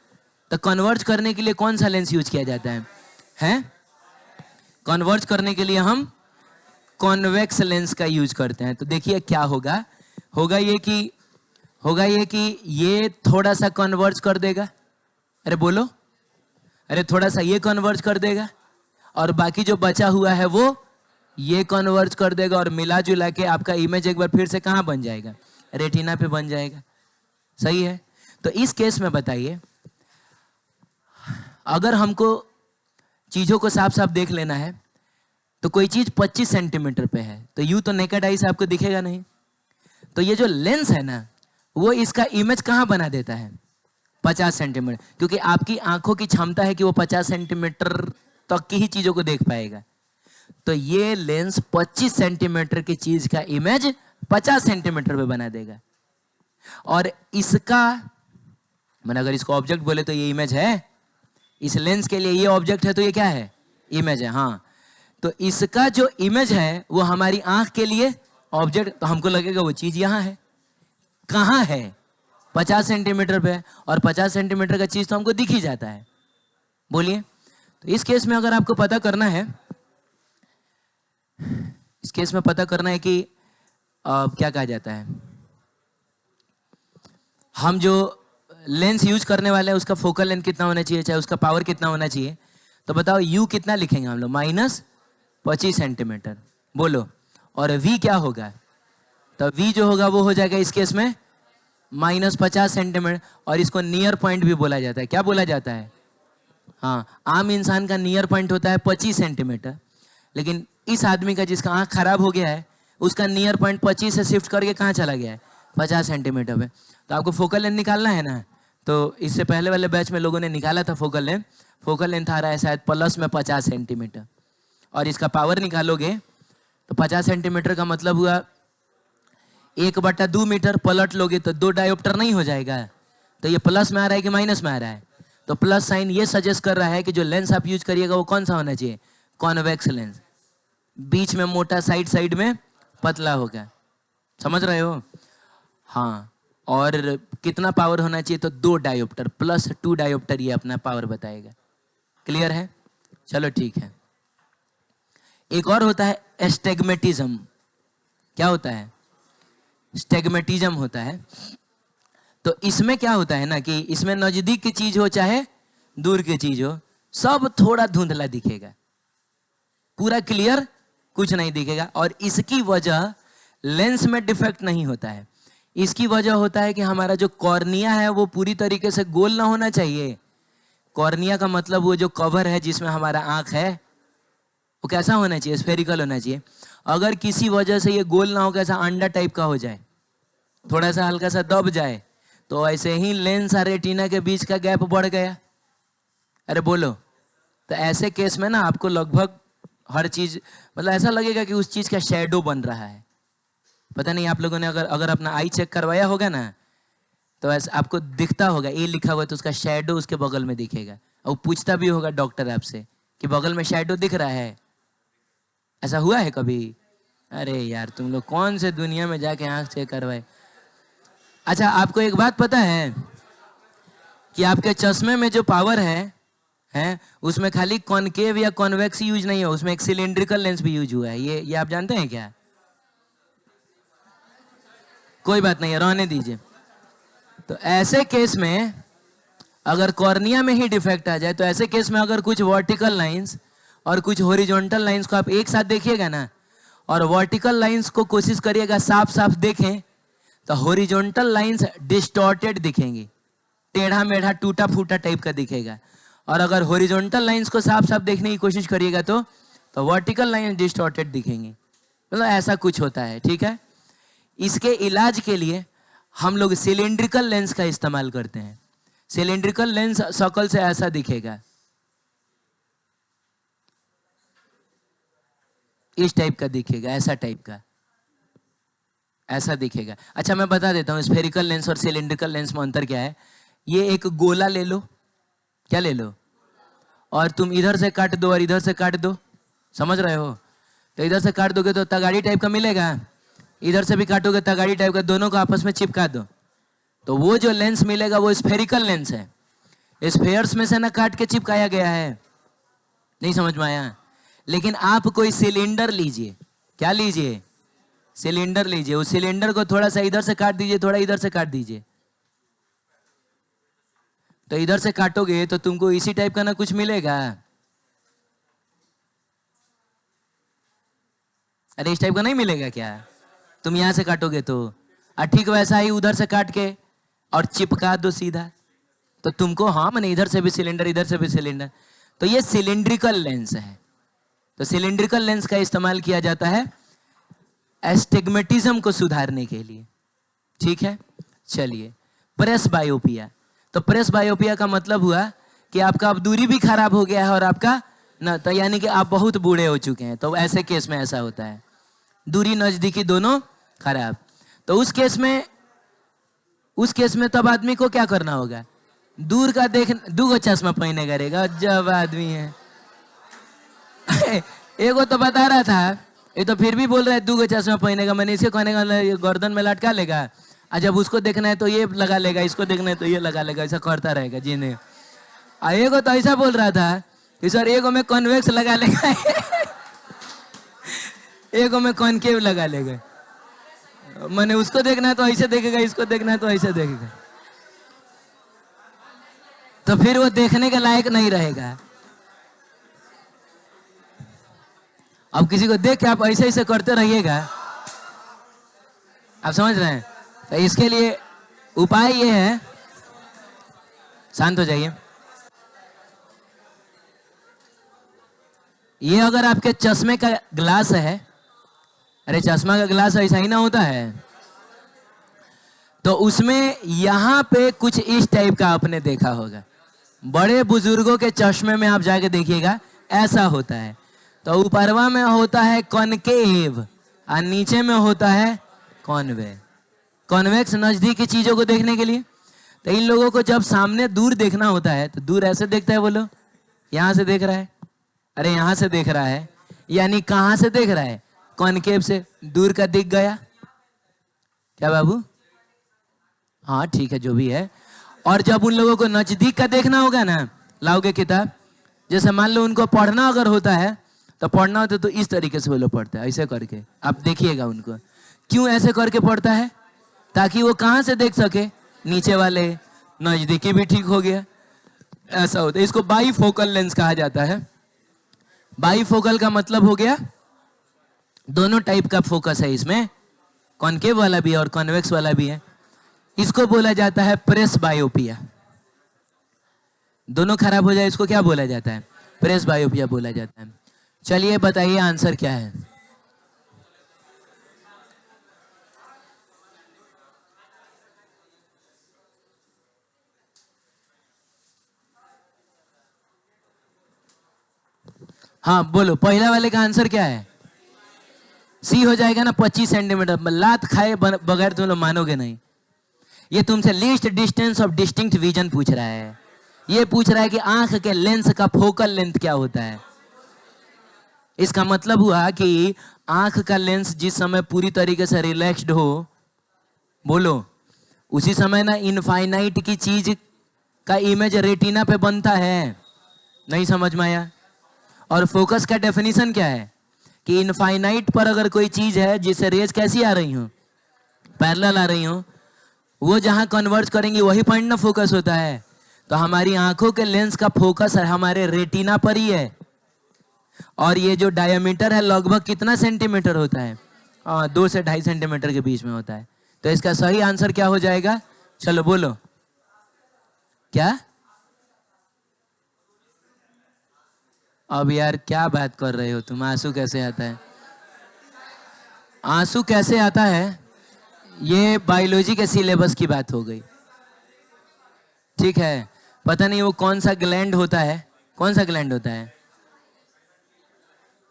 तो कन्वर्ज करने के लिए कौन सा लेंस यूज किया जाता है? हैं? कन्वर्ज करने के लिए हम कॉन्वेक्स लेंस का यूज करते हैं। तो देखिए क्या होगा, होगा ये कि ये थोड़ा सा कन्वर्ज कर देगा। अरे बोलो, अरे थोड़ा सा ये कन्वर्ज कर देगा, और बाकी जो बचा हुआ है वो ये कन्वर्ज कर देगा, और मिला जुला के आपका इमेज एक बार फिर से कहाँ बन जाएगा? रेटिना पे बन जाएगा। सही है। तो इस केस में बताइए, अगर हमको चीजों को साफ साफ देख लेना है, तो कोई चीज 25 सेंटीमीटर पे है तो यूं तो नेकेड आई से आपको दिखेगा नहीं। तो ये जो लेंस है ना, वो इसका इमेज कहाँ बना देता है? 50 सेंटीमीटर, क्योंकि आपकी आंखों की क्षमता है कि वो 50 सेंटीमीटर तक की ही चीजों को देख पाएगा। तो ये लेंस 25 सेंटीमीटर की चीज का इमेज 50 सेंटीमीटर पे बना देगा। और इसका मैंने अगर इसको ऑब्जेक्ट बोले तो ये इमेज है, इस लेंस के लिए ये ऑब्जेक्ट है, तो ये क्या है? इमेज है। हाँ, तो इसका जो इमेज है वो हमारी आंख के लिए ऑब्जेक्ट, तो हमको लगेगा वो चीज यहां है। कहां है? 50 सेंटीमीटर पे। और 50 सेंटीमीटर का चीज तो हमको दिख ही जाता है। बोलिए, तो इस केस में अगर आपको पता करना है, इस केस में पता करना है कि क्या कहा जाता है, हम जो लेंस यूज करने वाले हैं उसका फोकल लेंथ कितना होना चाहिए, चाहे उसका पावर कितना होना चाहिए। तो बताओ यू कितना लिखेंगे हम लोग? -25 सेंटीमीटर। बोलो, और वी क्या होगा? तो वी जो होगा वो हो जाएगा इस केस में -50 सेंटीमीटर, और इसको नियर पॉइंट भी बोला जाता है। क्या बोला जाता है? हाँ, आम इंसान का नियर पॉइंट होता है 25 सेंटीमीटर, लेकिन इस आदमी का जिसका आंख खराब हो गया है उसका नियर पॉइंट 25 से शिफ्ट करके कहाँ चला गया है? 50 सेंटीमीटर पे। तो आपको फोकल लेंथ निकालना है ना, तो इससे पहले वाले बैच में लोगों ने निकाला था फोकल लेंथ। फोकल लेंथ आ रहा है शायद प्लस में 50 सेंटीमीटर, और इसका पावर निकालोगे तो 50 सेंटीमीटर का मतलब हुआ 1/2 मीटर। पलट लोगे तो 2 डायोप्टर नहीं हो जाएगा? तो ये प्लस में आ रहा है कि माइनस में आ रहा है? तो प्लस साइन ये सजेस्ट कर रहा है कि जो लेंस आप यूज करिएगा वो कौन सा होना चाहिए? Convex lens. बीच में मोटा, साइड साइड में पतला होगा। समझ रहे हो? हाँ, और कितना पावर होना चाहिए? तो 2 डायोप्टर, +2 डायोप्टर ये अपना पावर बताएगा। क्लियर है? चलो ठीक है। एक और होता है एस्टेग्मेटिज्म। क्या होता है? स्टेग्मेटिज्म होता है। तो इसमें क्या होता है ना कि इसमें नजदीक की चीज हो चाहे दूर की चीज हो, सब थोड़ा धुंधला दिखेगा, पूरा क्लियर कुछ नहीं दिखेगा। और इसकी वजह लेंस में डिफेक्ट नहीं होता है, इसकी वजह होता है कि हमारा जो कॉर्निया है वो पूरी तरीके से गोल ना होना चाहिए। कॉर्निया का मतलब वो जो कवर है जिसमें हमारा आंख है वो कैसा होना चाहिए? स्फेरिकल होना चाहिए। अगर किसी वजह से ये गोल ना हो, कैसा अंडा टाइप का हो जाए, थोड़ा सा हल्का सा दब जाए, तो ऐसे ही लेंस और रेटिना के बीच का गैप बढ़ गया। अरे बोलो, तो ऐसे केस में ना आपको लगभग हर चीज, मतलब ऐसा लगेगा कि उस चीज का शेडो बन रहा है। पता नहीं आप लोगों ने अगर अपना आई चेक करवाया होगा ना, तो ऐसा आपको दिखता होगा, ए लिखा हुआ है तो उसका शेडो उसके बगल में दिखेगा। और पूछता भी होगा डॉक्टर आपसे कि बगल में शेडो दिख रहा है? ऐसा हुआ है कभी? अरे यार, तुम लोग कौन से दुनिया में जाके आंख चेक करवाए। अच्छा, आपको एक बात पता है कि आपके चश्मे में जो पावर है उसमें खाली कॉनकेव या कॉन्वेक्स यूज नहीं है, उसमें एक सिलिंड्रिकल लेंस भी यूज हुआ है। ये आप जानते हैं क्या? कोई बात नहीं है, रहने दीजिए। तो ऐसे केस में अगर कॉर्निया में ही डिफेक्ट आ जाए, तो ऐसे केस में अगर कुछ वर्टिकल लाइंस और कुछ हॉरिजॉन्टल लाइंस को आप एक साथ देखिएगा ना, और वर्टिकल लाइंस को कोशिश करिएगा साफ साफ देखें, तो हॉरिजॉन्टल लाइंस डिस्टॉर्टेड दिखेंगी, टेढ़ा मेढ़ा टूटा फूटा टाइप का दिखेगा। और अगर हॉरिजॉन्टल लाइंस को साफ साफ देखने की कोशिश करिएगा तो वर्टिकल लाइंस डिस्टॉर्टेड दिखेंगी। मतलब ऐसा कुछ होता है, ठीक है। इसके इलाज के लिए हम लोग सिलिंड्रिकल लेंस का इस्तेमाल करते हैं। सिलिंड्रिकल लेंस शक्ल से ऐसा दिखेगा, इस टाइप का दिखेगा, ऐसा टाइप का, ऐसा दिखेगा। अच्छा, मैं बता देता हूं स्फेरिकल लेंस और सिलिंड्रिकल लेंस में अंतर क्या है। ये एक गोला ले लो, क्या ले लो, और तुम इधर से काट दो और इधर से काट दो, समझ रहे हो? तो इधर से काट दोगे तो तगाड़ी टाइप का मिलेगा, इधर से भी काटोगे तगाड़ी टाइप का, दोनों को आपस में चिपका दो तो वो जो लेंस मिलेगा वो स्फेरिकल लेंस है। स्फेयर्स में से ना काट के चिपकाया गया है, नहीं समझ में आया? लेकिन आप कोई सिलेंडर लीजिए, क्या लीजिए? सिलेंडर लीजिए, उस सिलेंडर को थोड़ा सा इधर से काट दीजिए, थोड़ा इधर से काट दीजिए, तो इधर से काटोगे तो तुमको इसी टाइप का ना कुछ मिलेगा। अरे इस टाइप का नहीं मिलेगा क्या? तुम यहां से काटोगे तो, ठीक वैसा ही उधर से काट के और चिपका दो सीधा, तो तुमको, हाँ मैंने इधर से भी सिलेंडर, इधर से भी सिलेंडर, तो ये सिलिंड्रिकल लेंस है। तो सिलिंड्रिकल लेंस का इस्तेमाल किया जाता है एस्टिग्मेटिज्म को सुधारने के लिए। ठीक है, चलिए। प्रेस बायोपिया, तो प्रेस बायोपिया का मतलब हुआ कि आपका अब दूरी भी खराब हो गया है और आपका न, तो यानी कि आप बहुत बूढ़े हो चुके हैं, तो ऐसे केस में ऐसा होता है, दूरी नजदीकी दोनों खराब। तो उस केस में तब आदमी को क्या करना होगा? दूर का देख, दूगो चश्मा पहने करेगा, जब आदमी है एगो तो बता रहा था, ये तो फिर भी बोल रहा है दूगो चश्मा पहनेगा, मैंने इसे कहने का गर्दन में लटका लेगा, और जब उसको देखना है तो ये लगा लेगा, इसको देखना है तो ये लगा लेगा, ऐसा करता रहेगा जी ने। एगो तो ऐसा बोल रहा था कि सर एगो में कॉन्वेक्स लगा लेगा एगो में कॉनकेव लगा लेगा, मैंने उसको देखना है तो ऐसे देखेगा, इसको देखना है तो ऐसे देखेगा, तो फिर वो देखने के लायक नहीं रहेगा। अब किसी को देख के आप ऐसे ऐसे करते रहिएगा, आप समझ रहे हैं? तो इसके लिए उपाय ये है, शांत हो जाइए। ये अगर आपके चश्मे का ग्लास है, अरे चश्मा का ग्लास ऐसा ही ना होता है, तो उसमें यहां पे कुछ इस टाइप का आपने देखा होगा, बड़े बुजुर्गों के चश्मे में आप जाके देखिएगा ऐसा होता है। तो ऊपरवा में होता है कॉनकेव और नीचे में होता है कॉन्वेक्स। कॉन्वेक्स नजदीक की चीजों को देखने के लिए। तो इन लोगों को जब सामने दूर देखना होता है तो दूर ऐसे देखता है, बोलो यहां से देख रहा है, अरे यहां से देख रहा है, यानी कहां से देख रहा है? कॉनकेव से, दूर का दिख गया क्या बाबू? हाँ ठीक है, जो भी है। और जब उन लोगों को नजदीक का देखना होगा ना, लाओगे किताब, जैसे मान लो उनको पढ़ना अगर होता है तो पढ़ना होता तो इस तरीके से वो लोग पढ़ते हैं, ऐसे करके। आप देखिएगा उनको क्यों ऐसे करके पढ़ता है, ताकि वो कहां से देख सके? नीचे वाले, नजदीकी भी ठीक हो गया, ऐसा होता है। इसको बाईफोकल लेंस कहा जाता है। बाईफोकल का मतलब हो गया दोनों टाइप का फोकस है इसमें, कॉनकेव वाला भी है और कॉन्वेक्स वाला भी है। इसको बोला जाता है प्रेस बायोपिया। दोनों खराब हो जाए इसको क्या बोला जाता है? प्रेस बायोपिया बोला जाता है। चलिए बताइए आंसर क्या है? हाँ बोलो, पहला वाले का आंसर क्या है? सी हो जाएगा ना। 25 सेंटीमीटर लात खाए बगैर तुम लोग मानोगे नहीं। ये तुमसे least distance of distinct vision पूछ रहा है। ये पूछ रहा है कि आंख के लेंस का फोकल लेंथ क्या होता है। इसका मतलब हुआ कि आंख का लेंस जिस समय पूरी तरीके से रिलैक्स्ड हो, बोलो, उसी समय ना इनफाइनाइट की चीज का इमेज रेटिना पे बनता है। नहीं समझ में आया? और फोकस का डेफिनेशन क्या है कि इनफाइनाइट पर अगर कोई चीज है जिससे रेज कैसी आ रही हो, पैरेलल आ रही हो, वो जहां कन्वर्ज करेंगी वही पॉइंट ना फोकस होता है। तो हमारी आंखों के लेंस का फोकस है हमारे रेटिना पर ही है। और ये जो डायमीटर है लगभग कितना सेंटीमीटर होता है? 2 से 2.5 सेंटीमीटर के बीच में होता है। तो इसका सही आंसर क्या हो जाएगा? चलो बोलो क्या? अब यार क्या बात कर रहे हो तुम? आंसू कैसे आता है? आंसू कैसे आता है ये बायोलॉजी के सिलेबस की बात हो गई। ठीक है, पता नहीं वो कौन सा ग्लैंड होता है, कौन सा ग्लैंड होता है?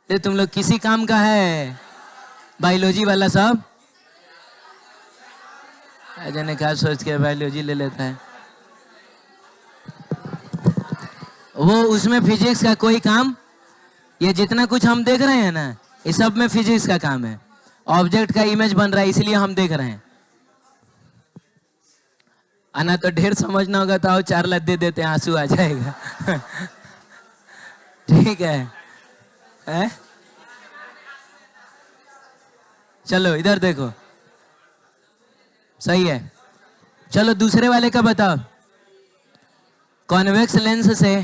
ये तुम लोग किसी काम का है बायोलॉजी वाला सब? अजय ने कहा सोच के बायोलॉजी ले लेता है वो, उसमें फिजिक्स का कोई काम। ये जितना कुछ हम देख रहे हैं ना, ये सब में फिजिक्स का काम है। ऑब्जेक्ट का इमेज बन रहा है, इसलिए हम देख रहे हैं। आना तो ढेर समझना होगा तो आओ 4 लद्दे देते हैं, आंसू आ जाएगा। ठीक है? चलो इधर देखो, सही है। चलो दूसरे वाले का बताओ। कॉन्वेक्स लेंस से,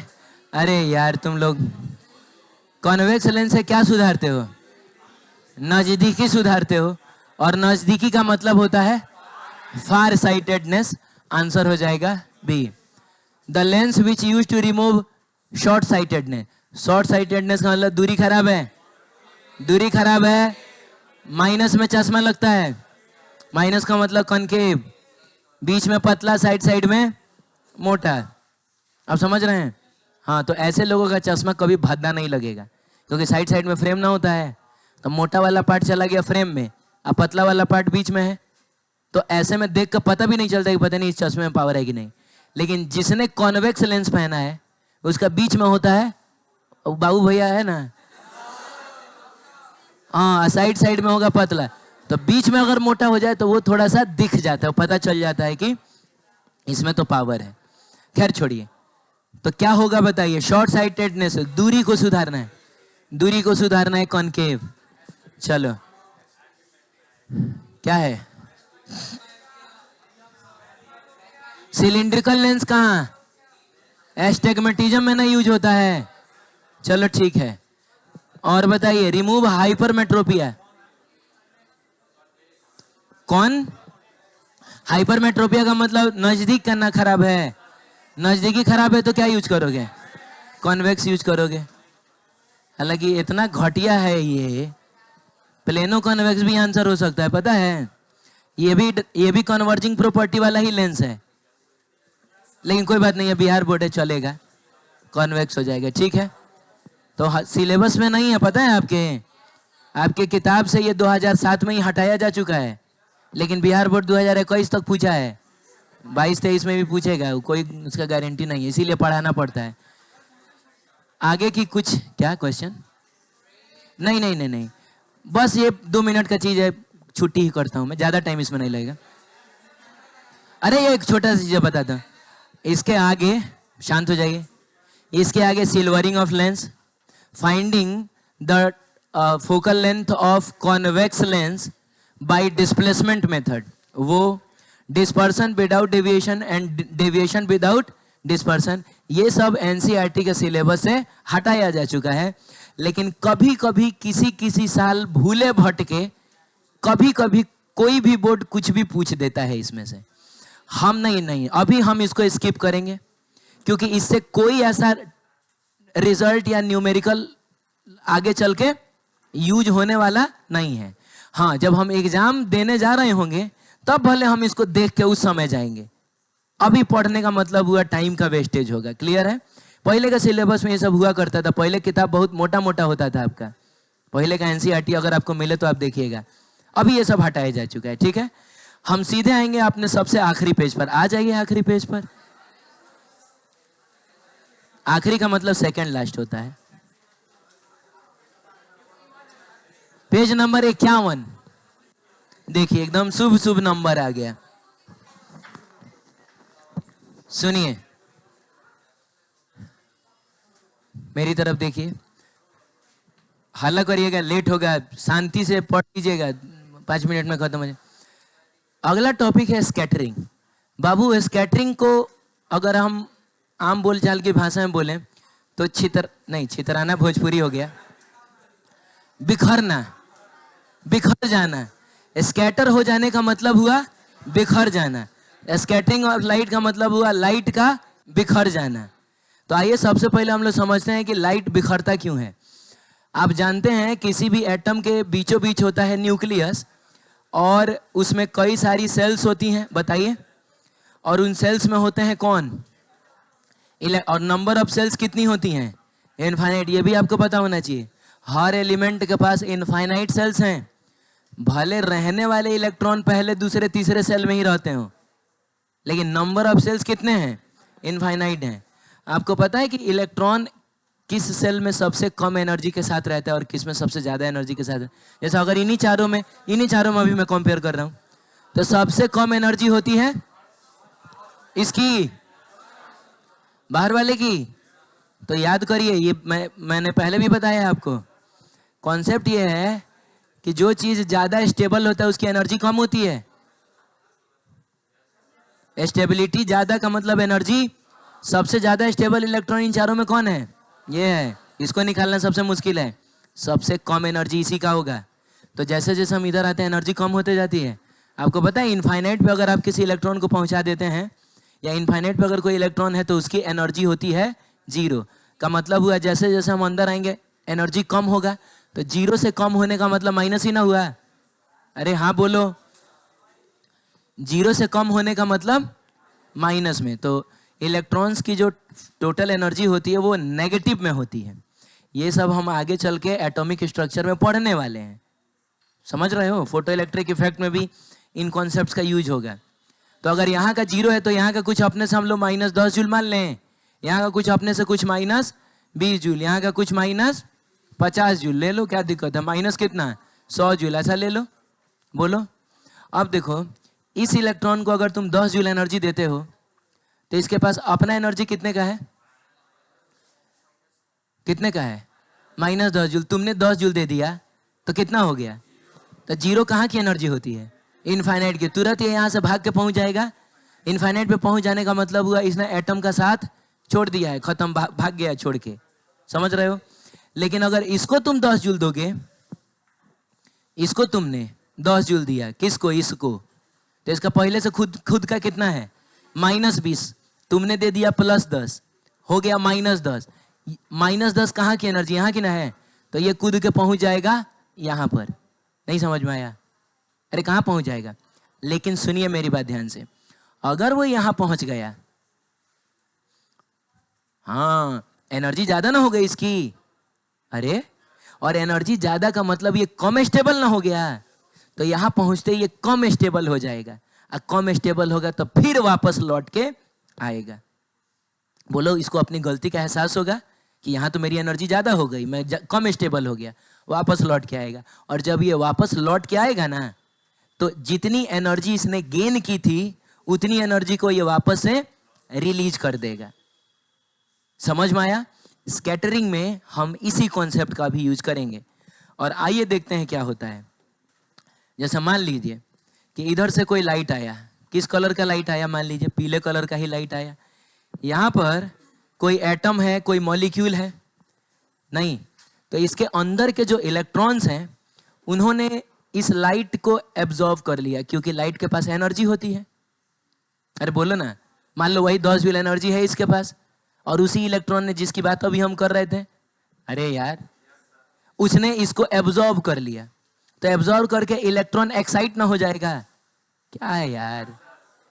अरे यार तुम लोग कॉन्वेक्स लेंस से क्या सुधारते हो? नजदीकी सुधारते हो, और नजदीकी का मतलब होता है फार साइटेडनेस। आंसर हो जाएगा B. The lens which use to remove short sightedness. Short sightedness का मतलब दूरी खराब है, दूरी खराब है। माइनस में चश्मा लगता है, माइनस का मतलब कॉनकेव, बीच में पतला, साइड साइड में मोटा। आप समझ रहे हैं? हाँ, तो ऐसे लोगों का चश्मा कभी भद्दा नहीं लगेगा, क्योंकि साइड साइड में फ्रेम ना होता है। तो मोटा वाला पार्ट चला गया फ्रेम में, अब पतला वाला पार्ट बीच में है, तो ऐसे में देख कर पता भी नहीं चलता कि पता नहीं इस चश्मे में पावर है कि नहीं। लेकिन जिसने कॉन्वेक्स लेंस पहना है उसका बीच में होता है, बाबू भैया है ना, हाँ, साइड साइड में होगा पतला, तो बीच में अगर मोटा हो जाए तो वो थोड़ा सा दिख जाता है, पता चल जाता है कि इसमें तो पावर है। खैर छोड़िए, तो क्या होगा बताइए? शॉर्ट साइटेडनेस, दूरी को सुधारना है, दूरी को सुधारना है, कॉनकेव। चलो क्या है? सिलिंड्रिकल लेंस कहाँ? एस्टिग्मेटिज्म में ना यूज होता है। चलो ठीक है, और बताइए रिमूव हाइपरमेट्रोपिया। कौन? हाइपरमेट्रोपिया का मतलब नजदीक करना खराब है। नजदीकी खराब है तो क्या यूज करोगे? कॉन्वेक्स यूज करोगे। हालांकि इतना घटिया है ये, प्लेनो कॉन्वेक्स भी आंसर हो सकता है, पता है? ये भी कन्वर्जिंग प्रॉपर्टी वाला ही लेंस है, लेकिन कोई बात नहीं है, बिहार बोर्ड है, चलेगा, कॉन्वेक्स हो जाएगा। ठीक है, तो सिलेबस में नहीं है, पता है आपके किताब से ये 2007 में ही हटाया जा चुका है, लेकिन बिहार बोर्ड 2021 तक पूछा है, 22-23 में भी पूछेगा, कोई उसका गारंटी नहीं है, इसीलिए पढ़ाना पड़ता है। आगे की कुछ क्या क्वेश्चन? नहीं नहीं नहीं नहीं, बस ये 2 मिनट का चीज है, छुट्टी ही करता हूं मैं, ज्यादा टाइम इसमें नहीं लगेगा। अरे ये एक छोटा सा चीज बताता हूं, इसके आगे, शांत हो जाइए, इसके आगे silvering of lens, finding the focal length of convex lens by displacement method, वो dispersion without deviation and deviation without dispersion, ये सब एनसीईआरटी के सिलेबस से हटाया जा चुका है। लेकिन कभी कभी किसी साल भूले भटके कभी कभी कोई भी बोर्ड कुछ भी पूछ देता है इसमें से। हम नहीं, अभी हम इसको स्किप करेंगे, क्योंकि इससे कोई ऐसा रिजल्ट या न्यूमेरिकल आगे चल के यूज होने वाला नहीं है। हाँ, जब हम एग्जाम देने जा रहे होंगे तब भले हम इसको देख के उस समय जाएंगे, अभी पढ़ने का मतलब हुआ टाइम का वेस्टेज होगा। क्लियर है? पहले का सिलेबस में ये सब हुआ करता था, पहले किताब बहुत मोटा मोटा होता था आपका, पहले का एनसीईआरटी अगर आपको मिले तो आप देखिएगा, अभी ये सब हटाया जा चुका है। ठीक है, हम सीधे आएंगे अपने सबसे आखिरी पेज पर। आ जाइए आखिरी पेज पर। आखिरी का मतलब सेकंड लास्ट होता है। पेज नंबर 51, देखिए एकदम शुभ शुभ नंबर आ गया। सुनिए, मेरी तरफ देखिए, हल्ला करिएगा, लेट होगा, शांति से पढ़ लीजिएगा, 5 मिनट में खत्म हो जाए। अगला टॉपिक है स्कैटरिंग। बाबू, स्कैटरिंग को अगर हम आम बोलचाल की भाषा में बोलें तो छितराना भोजपुरी हो गया, बिखरना, बिखर जाना। स्कैटर हो जाने का मतलब हुआ बिखर जाना। स्कैटरिंग और लाइट का मतलब हुआ लाइट का बिखर जाना। तो आइए सबसे पहले हम लोग समझते हैं कि लाइट बिखरता क्यों है। आप जानते हैं किसी भी एटम के बीचों बीच होता है न्यूक्लियस, और उसमें कई सारी सेल्स होती हैं, बताइए, और उन सेल्स में होते हैं कौन? और नंबर ऑफ सेल्स कितनी होती हैं? इनफाइनाइट। ये भी आपको पता होना चाहिए, हर एलिमेंट के पास इनफाइनाइट सेल्स हैं, भले रहने वाले इलेक्ट्रॉन पहले दूसरे तीसरे सेल में ही रहते हो, लेकिन नंबर ऑफ सेल्स कितने हैं? इनफाइनाइट हैं। आपको पता है कि इलेक्ट्रॉन किस सेल में सबसे कम एनर्जी के साथ रहता है और किस में सबसे ज्यादा एनर्जी के साथ है। जैसे अगर इन्हीं चारों में अभी मैं कंपेयर कर रहा हूं, तो सबसे कम एनर्जी होती है इसकी, बाहर वाले की। तो याद करिए, ये मैंने पहले भी बताया आपको, कॉन्सेप्ट ये है कि जो चीज ज्यादा स्टेबल होता है उसकी एनर्जी कम होती है। स्टेबिलिटी ज्यादा का मतलब एनर्जी, सबसे ज्यादा स्टेबल इलेक्ट्रॉन इन चारों में कौन है? ये है। इसको निकालना सबसे मुश्किल है, सबसे कम एनर्जी इसी का होगा। तो जैसे जैसे हम इधर आते हैं एनर्जी कम होते जाती है। आपको पता है इनफाइनाइट पे अगर आप किसी इलेक्ट्रॉन को पहुंचा देते हैं, या इनफाइनाइट पे अगर कोई इलेक्ट्रॉन है, तो उसकी एनर्जी होती है 0। का मतलब हुआ जैसे जैसे हम अंदर आएंगे एनर्जी कम होगा। तो 0 से कम होने का मतलब माइनस ही ना हुआ? अरे हाँ बोलो, 0 से कम होने का मतलब माइनस में। तो इलेक्ट्रॉन्स की जो टोटल एनर्जी होती है वो नेगेटिव में होती है। ये सब हम आगे चल के एटॉमिक स्ट्रक्चर में पढ़ने वाले हैं, समझ रहे हो? फोटो इलेक्ट्रिक इफेक्ट में भी इन कॉन्सेप्ट्स का यूज होगा। तो अगर यहाँ का 0 है तो यहाँ का कुछ अपने से हम लोग -10 जूल मान लें, यहाँ का कुछ अपने से कुछ -20 जूल, यहाँ का कुछ -50 जूल ले लो, क्या दिक्कत है? माइनस कितना? 100 जूल, ऐसा ले लो। बोलो। अब देखो, इस इलेक्ट्रॉन को अगर तुम 10 जूल एनर्जी देते हो, तो इसके पास अपना एनर्जी कितने का है? कितने का है? -10 जूल। तुमने 10 जूल दे दिया तो कितना हो गया? तो 0 कहाँ की एनर्जी होती है? इनफाइनाइट की। तुरंत ये यहाँ से भाग के पहुंच जाएगा। इनफाइनाइट पे पहुंच जाने का मतलब हुआ इसने एटम का साथ छोड़ दिया है, खत्म, भाग गया छोड़ के, समझ रहे हो? लेकिन अगर इसको तुम 10 जूल दोगे, इसको तुमने 10 जूल दिया, किसको? इसको। तो इसका पहले से खुद का कितना है? -20। तुमने दे दिया +10, हो गया -10। -10 कहाँ की एनर्जी? यहाँ की ना है। तो ये कूद के पहुंच जाएगा यहाँ पर। नहीं समझ में आया? अरे कहाँ पहुंच जाएगा? लेकिन सुनिए मेरी बात ध्यान से, अगर वो यहां पहुंच गया, हाँ, एनर्जी ज्यादा ना हो गई इसकी। अरे, और एनर्जी ज्यादा का मतलब ये कम स्टेबल ना हो गया? तो यहां पहुंचते ये कम स्टेबल हो जाएगा, और कम स्टेबल होगा तो फिर वापस लौट के आएगा। बोलो, इसको अपनी गलती का एहसास होगा कि यहाँ तो मेरी एनर्जी ज्यादा हो गई, मैं कम स्टेबल हो गया, वापस लौट के आएगा। और जब ये वापस लौट के आएगा ना, तो जितनी एनर्जी इसने गेन की थी उतनी एनर्जी को ये वापस से रिलीज कर देगा। समझ में आया? स्कैटरिंग में हम इसी कॉन्सेप्ट का भी यूज करेंगे। और आइए देखते हैं क्या होता है। जैसे मान लीजिए कि इधर से कोई लाइट आया, किस कलर का लाइट आया? मान लीजिए पीले कलर का ही लाइट आया। यहाँ पर कोई एटम है, कोई मॉलिक्यूल है? नहीं। तो इसके अंदर के जो इलेक्ट्रॉन्स हैं उन्होंने इस लाइट को एब्जॉर्व कर लिया, क्योंकि लाइट के पास एनर्जी होती है। अरे बोलो ना, मान लो वही 10 जूल एनर्जी है इसके पास, और उसी इलेक्ट्रॉन ने, जिसकी बात अभी हम कर रहे थे, अरे यार, उसने इसको एब्जॉर्व कर लिया। तो एब्जॉर्व करके इलेक्ट्रॉन एक्साइट ना हो जाएगा? क्या है यार,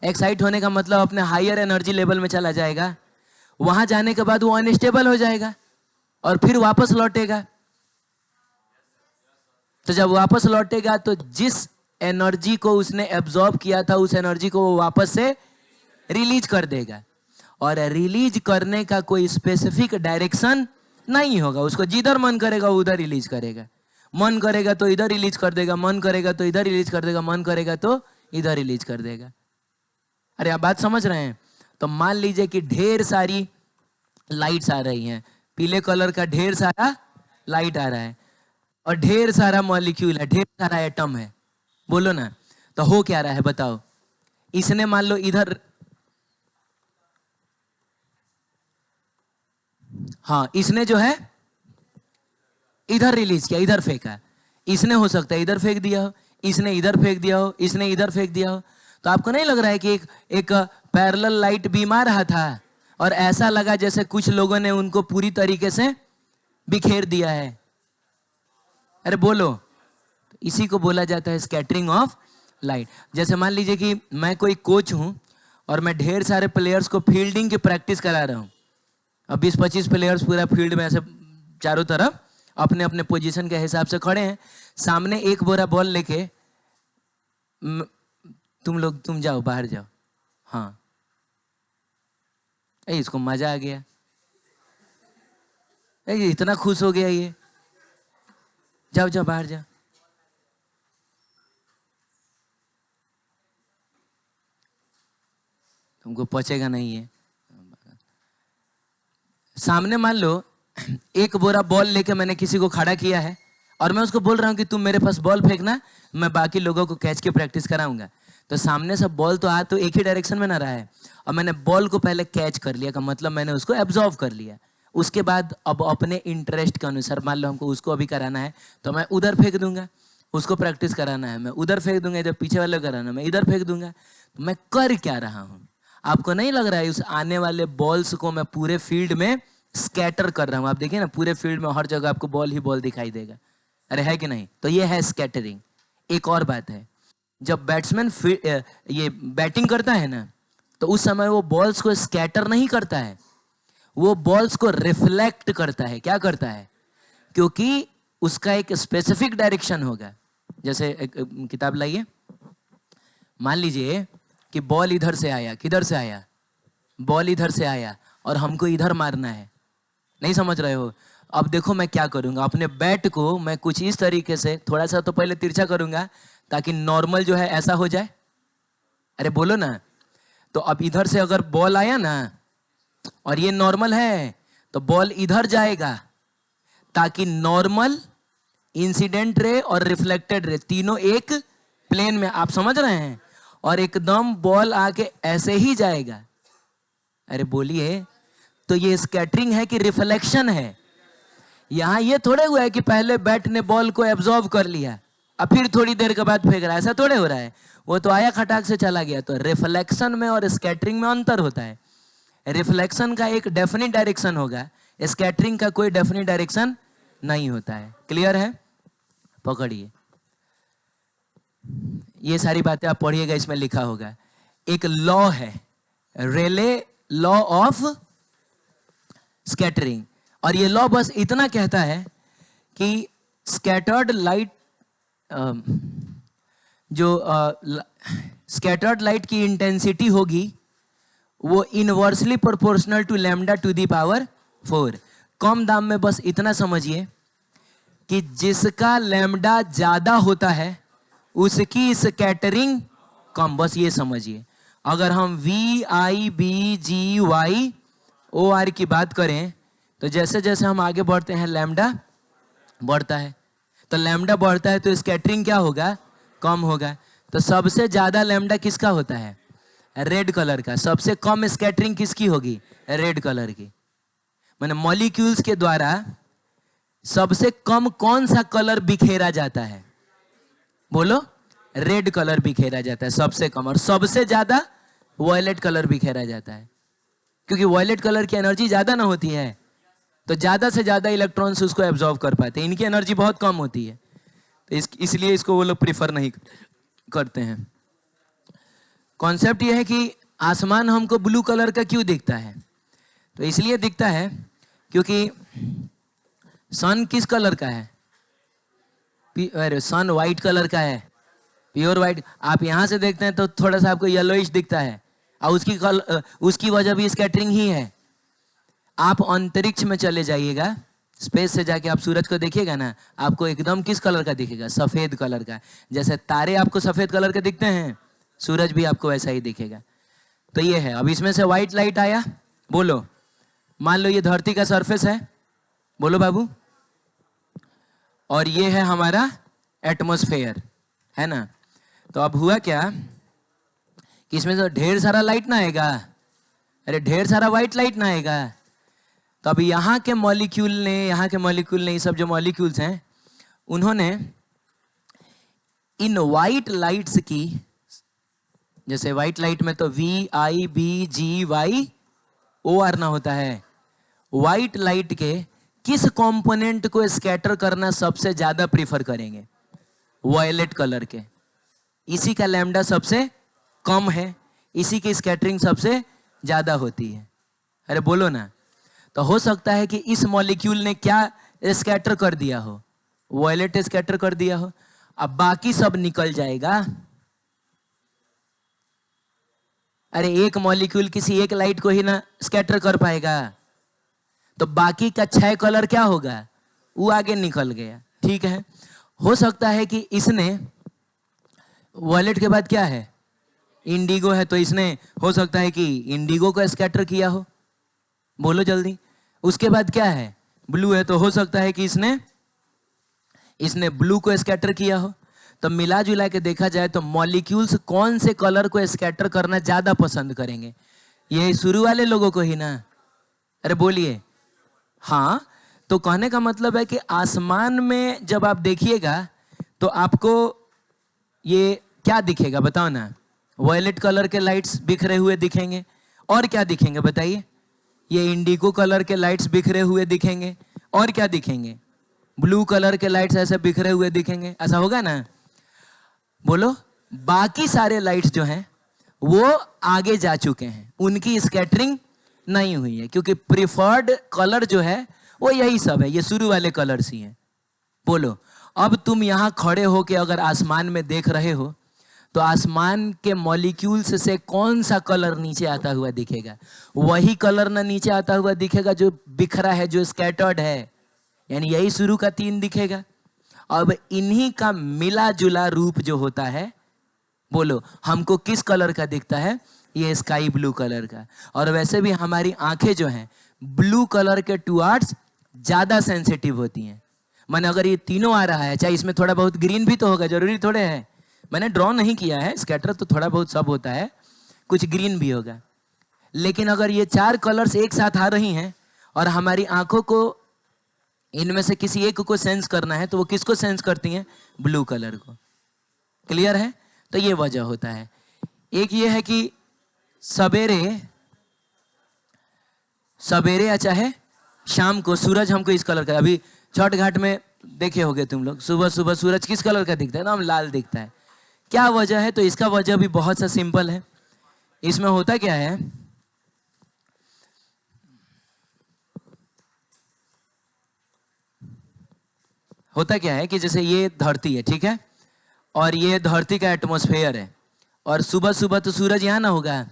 एक्साइट होने का मतलब अपने हायर एनर्जी लेवल में चला जाएगा। वहां जाने के बाद वो अनस्टेबल हो जाएगा और फिर वापस लौटेगा। तो जब वापस लौटेगा तो जिस एनर्जी को उसने एब्जॉर्ब किया था उस एनर्जी को वो वापस से रिलीज कर देगा। और रिलीज करने का कोई स्पेसिफिक डायरेक्शन नहीं होगा, उसको जिधर मन करेगा उधर रिलीज करेगा। मन करेगा तो इधर रिलीज कर देगा, मन करेगा तो इधर रिलीज कर देगा, मन करेगा तो इधर रिलीज कर देगा। अरे आप बात समझ रहे हैं? तो मान लीजिए कि ढेर सारी लाइट्स आ रही हैं, पीले कलर का ढेर सारा लाइट आ रहा है, और ढेर सारा मॉलिक्यूल है, ढेर सारा एटम है। बोलो ना, तो हो क्या रहा है बताओ? इसने मान लो इधर, हाँ, इसने जो है इधर रिलीज किया, इधर फेंका। इसने हो सकता है इधर फेंक दिया हो, इसने इधर फेंक दिया हो, इसने इधर फेंक दिया हो। तो आपको नहीं लग रहा है कि एक पैरेलल लाइट बीम आ रहा था और ऐसा लगा जैसे कुछ लोगों ने उनको पूरी तरीके से बिखेर दिया है? अरे बोलो, इसी को बोला जाता है स्कैटरिंग ऑफ लाइट। जैसे मान लीजिए कि मैं कोई कोच हूं और मैं ढेर सारे प्लेयर्स को फील्डिंग की प्रैक्टिस करा रहा हूं। अब 20-25 प्लेयर्स पूरा फील्ड में ऐसे चारों तरफ अपने अपने पोजीशन के हिसाब से खड़े हैं। सामने एक बोरा बॉल लेके तुम जाओ, बाहर जाओ। हाँ, इसको मजा आ गया। ये इतना खुश हो गया ये। जाओ जाओ बाहर जाओ। तुमको पचेगा नहीं है। सामने मान लो एक बोरा बॉल लेके मैंने किसी को खड़ा किया है और मैं उसको बोल रहा हूँ कि तुम मेरे पास बॉल फेंकना, मैं बाकी लोगों को कैच की प्रैक्टिस कराऊंगा। तो सामने से बॉल तो आ तो एक ही डायरेक्शन में ना रहा है, और मैंने बॉल को पहले कैच कर लिया का मतलब मैंने उसको एब्जॉर्व कर लिया। उसके बाद अब अपने इंटरेस्ट के अनुसार मान लो हमको उसको अभी कराना है तो मैं उधर फेंक दूंगा, उसको प्रैक्टिस कराना है मैं उधर फेंक दूंगा, जब पीछे वाले को कराना मैं इधर फेंक दूंगा। तो मैं कर क्या रहा हूँ? आपको नहीं लग रहा है उस आने वाले बॉल्स को मैं पूरे फील्ड में स्कैटर कर रहा हूँ? आप देखिए ना पूरे फील्ड में हर जगह आपको बॉल ही बॉल दिखाई देगा। अरे है कि नहीं? तो ये है स्कैटरिंग। एक और बात है, जब बैट्समैन ये बैटिंग करता है ना तो उस समय वो बॉल्स को स्कैटर नहीं करता है, वो बॉल्स को रिफ्लेक्ट करता है। क्या करता है? क्योंकि उसका एक स्पेसिफिक डायरेक्शन होगा। जैसे एक किताब लाइए, मान लीजिए कि बॉल इधर से आया, किधर से आया? बॉल इधर से आया और हमको इधर मारना है। नहीं समझ रहे हो? अब देखो मैं क्या करूंगा, अपने बैट को मैं कुछ इस तरीके से थोड़ा सा तो पहले तिरछा करूंगा ताकि नॉर्मल जो है ऐसा हो जाए। अरे बोलो ना। तो अब इधर से अगर बॉल आया ना और ये नॉर्मल है तो बॉल इधर जाएगा ताकि नॉर्मल, इंसिडेंट रे और रिफ्लेक्टेड रे तीनों एक प्लेन में, आप समझ रहे हैं? और एकदम बॉल आके ऐसे ही जाएगा। अरे बोलिए, तो ये स्कैटरिंग है कि रिफ्लेक्शन है? यहां ये थोड़े हुआ है कि पहले बैट ने बॉल को एब्जॉर्ब कर लिया और फिर थोड़ी देर के बाद फेंक रहा है, ऐसा थोड़े हो रहा है। वो तो आया खटाक से चला गया। तो रिफ्लेक्शन में और स्कैटरिंग में अंतर होता है। रिफ्लेक्शन का एक डेफिनिट डायरेक्शन होगा, स्कैटरिंग का कोई डेफिनिट डायरेक्शन नहीं होता है। क्लियर है? पकड़िए, ये सारी बातें आप पढ़िएगा, इसमें लिखा होगा। एक लॉ है, रेले लॉ ऑफ स्कैटरिंग, और ये लॉ बस इतना कहता है कि स्कैटर्ड लाइट, जो स्कैटर्ड लाइट की इंटेंसिटी होगी वो inversely proportional to lambda to the power 4। कम दाम में बस इतना समझिए कि जिसका लैम्डा ज्यादा होता है उसकी स्कैटरिंग कम। बस ये समझिए। अगर हम V I B G Y O R की बात करें तो जैसे जैसे हम आगे बढ़ते हैं लैम्डा बढ़ता है, तो लैम्डा बढ़ता है तो स्कैटरिंग क्या होगा? कम होगा। तो सबसे ज्यादा लैम्डा किसका होता है? रेड कलर का। सबसे कम स्कैटरिंग किसकी होगी? रेड कलर की। माने मॉलिक्यूल्स के द्वारा सबसे कम कौन सा कलर बिखेरा जाता है? बोलो। रेड कलर बिखेरा जाता है सबसे कम, और सबसे ज्यादा वॉयलेट कलर बिखेरा जाता है, क्योंकि वॉयलेट कलर की एनर्जी ज्यादा ना होती है, तो ज्यादा से ज्यादा इलेक्ट्रॉन्स उसको एब्जॉर्ब कर पाते हैं। इनकी एनर्जी बहुत कम होती है, तो इसलिए इसको वो लोग प्रीफर नहीं करते हैं। कॉन्सेप्ट ये है कि आसमान हमको ब्लू कलर का क्यों दिखता है? तो इसलिए दिखता है क्योंकि सन किस कलर का है? अरे सन व्हाइट कलर का है, प्योर व्हाइट। आप यहां से देखते हैं तो थोड़ा सा आपको येलोइश दिखता है, और उसकी वजह भी स्कैटरिंग ही है। आप अंतरिक्ष में चले जाइएगा, स्पेस से जाके आप सूरज को देखिएगा ना, आपको एकदम किस कलर का दिखेगा? सफेद कलर का। जैसे तारे आपको सफेद कलर के दिखते हैं, सूरज भी आपको वैसा ही दिखेगा। तो ये है। अब इसमें से व्हाइट लाइट आया, बोलो। मान लो ये धरती का सरफेस है, बोलो बाबू, और ये है हमारा एटमॉस्फेयर, है ना? तो अब हुआ क्या कि इसमें तो ढेर सारा लाइट ना आएगा, अरे ढेर सारा व्हाइट लाइट ना आएगा। तो अब यहाँ के मॉलिक्यूल ने ये सब जो मॉलिक्यूल्स हैं, उन्होंने इन व्हाइट लाइट्स की, जैसे व्हाइट लाइट में तो V I B G Y O R ना होता है, व्हाइट लाइट के किस कंपोनेंट को स्कैटर करना सबसे ज्यादा प्रीफर करेंगे? वॉयलेट कलर के। इसी का लैम्डा सबसे कम है, इसी की स्कैटरिंग सबसे ज्यादा होती है। अरे बोलो ना। तो हो सकता है कि इस मॉलिक्यूल ने क्या स्कैटर कर दिया हो? वॉयलेट स्कैटर कर दिया हो। अब बाकी सब निकल जाएगा। अरे एक मॉलिक्यूल किसी एक लाइट को ही ना स्कैटर कर पाएगा, तो बाकी का 6 कलर क्या होगा, वो आगे निकल गया। ठीक है, हो सकता है कि इसने वॉयलेट के बाद क्या है, इंडिगो है, तो इसने हो सकता है कि इंडिगो को स्कैटर किया हो, बोलो जल्दी। उसके बाद क्या है, ब्लू है, तो हो सकता है कि इसने ब्लू को स्कैटर किया हो। तो मिला जुला के देखा जाए तो मॉलिक्यूल्स कौन से कलर को स्कैटर करना ज्यादा पसंद करेंगे, ये शुरू वाले लोगों को ही ना। अरे बोलिए हाँ। तो कहने का मतलब है कि आसमान में जब आप देखिएगा तो आपको ये क्या दिखेगा बताओ ना, वॉयलेट कलर के लाइट्स बिखरे हुए दिखेंगे, और क्या दिखेंगे बताइए, ये इंडिगो कलर के लाइट्स बिखरे हुए दिखेंगे, और क्या दिखेंगे, ब्लू कलर के लाइट्स ऐसे बिखरे हुए दिखेंगे, ऐसा होगा ना, बोलो। बाकी सारे लाइट्स जो हैं वो आगे जा चुके हैं, उनकी स्कैटरिंग नहीं हुई है, क्योंकि प्रिफर्ड कलर जो है वो यही सब है, ये शुरू वाले कलर्स ही हैं। बोलो, अब तुम यहां खड़े हो के अगर आसमान में देख रहे हो तो आसमान के मॉलिक्यूल्स से कौन सा कलर नीचे आता हुआ दिखेगा, वही कलर ना नीचे आता हुआ दिखेगा जो बिखरा है, जो स्कैटर्ड है, यानी यही शुरू का 3 दिखेगा। अब इन्हीं का मिला जुला रूप जो होता है, बोलो हमको किस कलर का दिखता है, ये स्काई ब्लू कलर का। और वैसे भी हमारी आंखें जो हैं ब्लू कलर के टुवर्ड्स ज्यादा सेंसिटिव होती हैं। माने अगर ये तीनों आ रहा है, चाहे इसमें थोड़ा बहुत ग्रीन भी तो होगा, जरूरी थोड़े है, मैंने ड्रॉ नहीं किया है, स्कैटर तो थोड़ा बहुत सब होता है, कुछ ग्रीन भी होगा, लेकिन अगर ये 4 कलर्स एक साथ आ रही हैं और हमारी आंखों को इनमें से किसी एक को सेंस करना है, तो वो किसको सेंस करती हैं, ब्लू कलर को। क्लियर है, तो ये वजह होता है। एक ये है कि सवेरे सवेरे या चाहे शाम को सूरज हमको इस कलर का, अभी छठ घाट में देखे होगे तुम लोग, सुबह सुबह सूरज किस कलर का दिखता है, ना, हम लाल दिखता है। क्या वजह है, तो इसका वजह भी बहुत सा सिंपल है। इसमें होता क्या है, होता क्या है कि जैसे ये धरती है, ठीक है, और ये धरती का एटमॉस्फेयर है, और सुबह सुबह तो सूरज यहाँ ना होगा,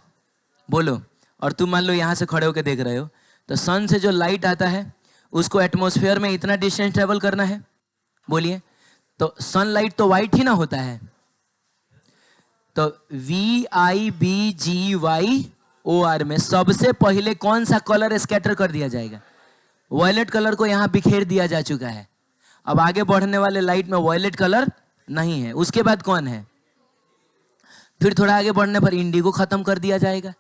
बोलो, और तुम मान लो यहाँ से खड़े होकर देख रहे हो, तो सन से जो लाइट आता है उसको एटमॉस्फेयर में इतना डिस्टेंस ट्रेवल करना है, बोलिए, तो सनलाइट तो व्हाइट ही ना होता है, तो VIBGYOR में सबसे पहले कौन सा कलर स्कैटर कर दिया जाएगा, वॉयलेट कलर को यहां बिखेर दिया जा चुका है। अब आगे बढ़ने वाले लाइट में वॉयलेट कलर नहीं है, उसके बाद कौन है, फिर थोड़ा आगे बढ़ने पर इंडिगो खत्म कर दिया जाएगा,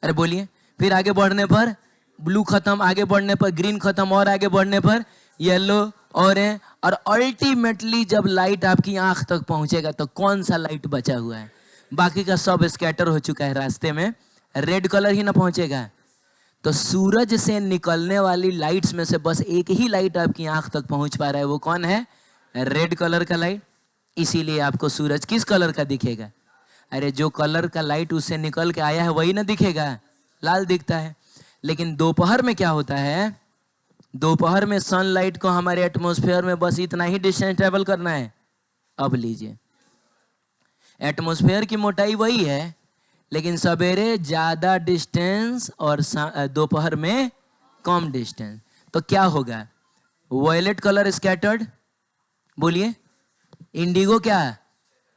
अरे बोलिए, फिर आगे बढ़ने पर ब्लू खत्म, आगे बढ़ने पर ग्रीन खत्म, और आगे बढ़ने पर येलो, ऑरेंज, और अल्टीमेटली जब लाइट आपकी आंख तक पहुंचेगा तो कौन सा लाइट बचा हुआ है, बाकी का सब स्कैटर हो चुका है, रास्ते में रेड कलर ही ना पहुंचेगा। तो सूरज से निकलने वाली लाइट्स में से बस एक ही लाइट आपकी आंख तक पहुंच पा रहा है, वो कौन है, रेड कलर का लाइट। इसीलिए आपको सूरज किस कलर का दिखेगा, अरे जो कलर का लाइट उससे निकल के आया है वही ना दिखेगा, लाल दिखता है। लेकिन दोपहर में क्या होता है, दोपहर में सनलाइट को हमारे एटमॉस्फेयर में बस इतना ही डिस्टेंस ट्रेवल करना है। अब लीजिए, एटमॉस्फेयर की मोटाई वही है, लेकिन सवेरे ज्यादा डिस्टेंस और दोपहर में कम डिस्टेंस, तो क्या होगा, वॉयलेट कलर स्कैटर्ड, बोलिए, इंडिगो क्या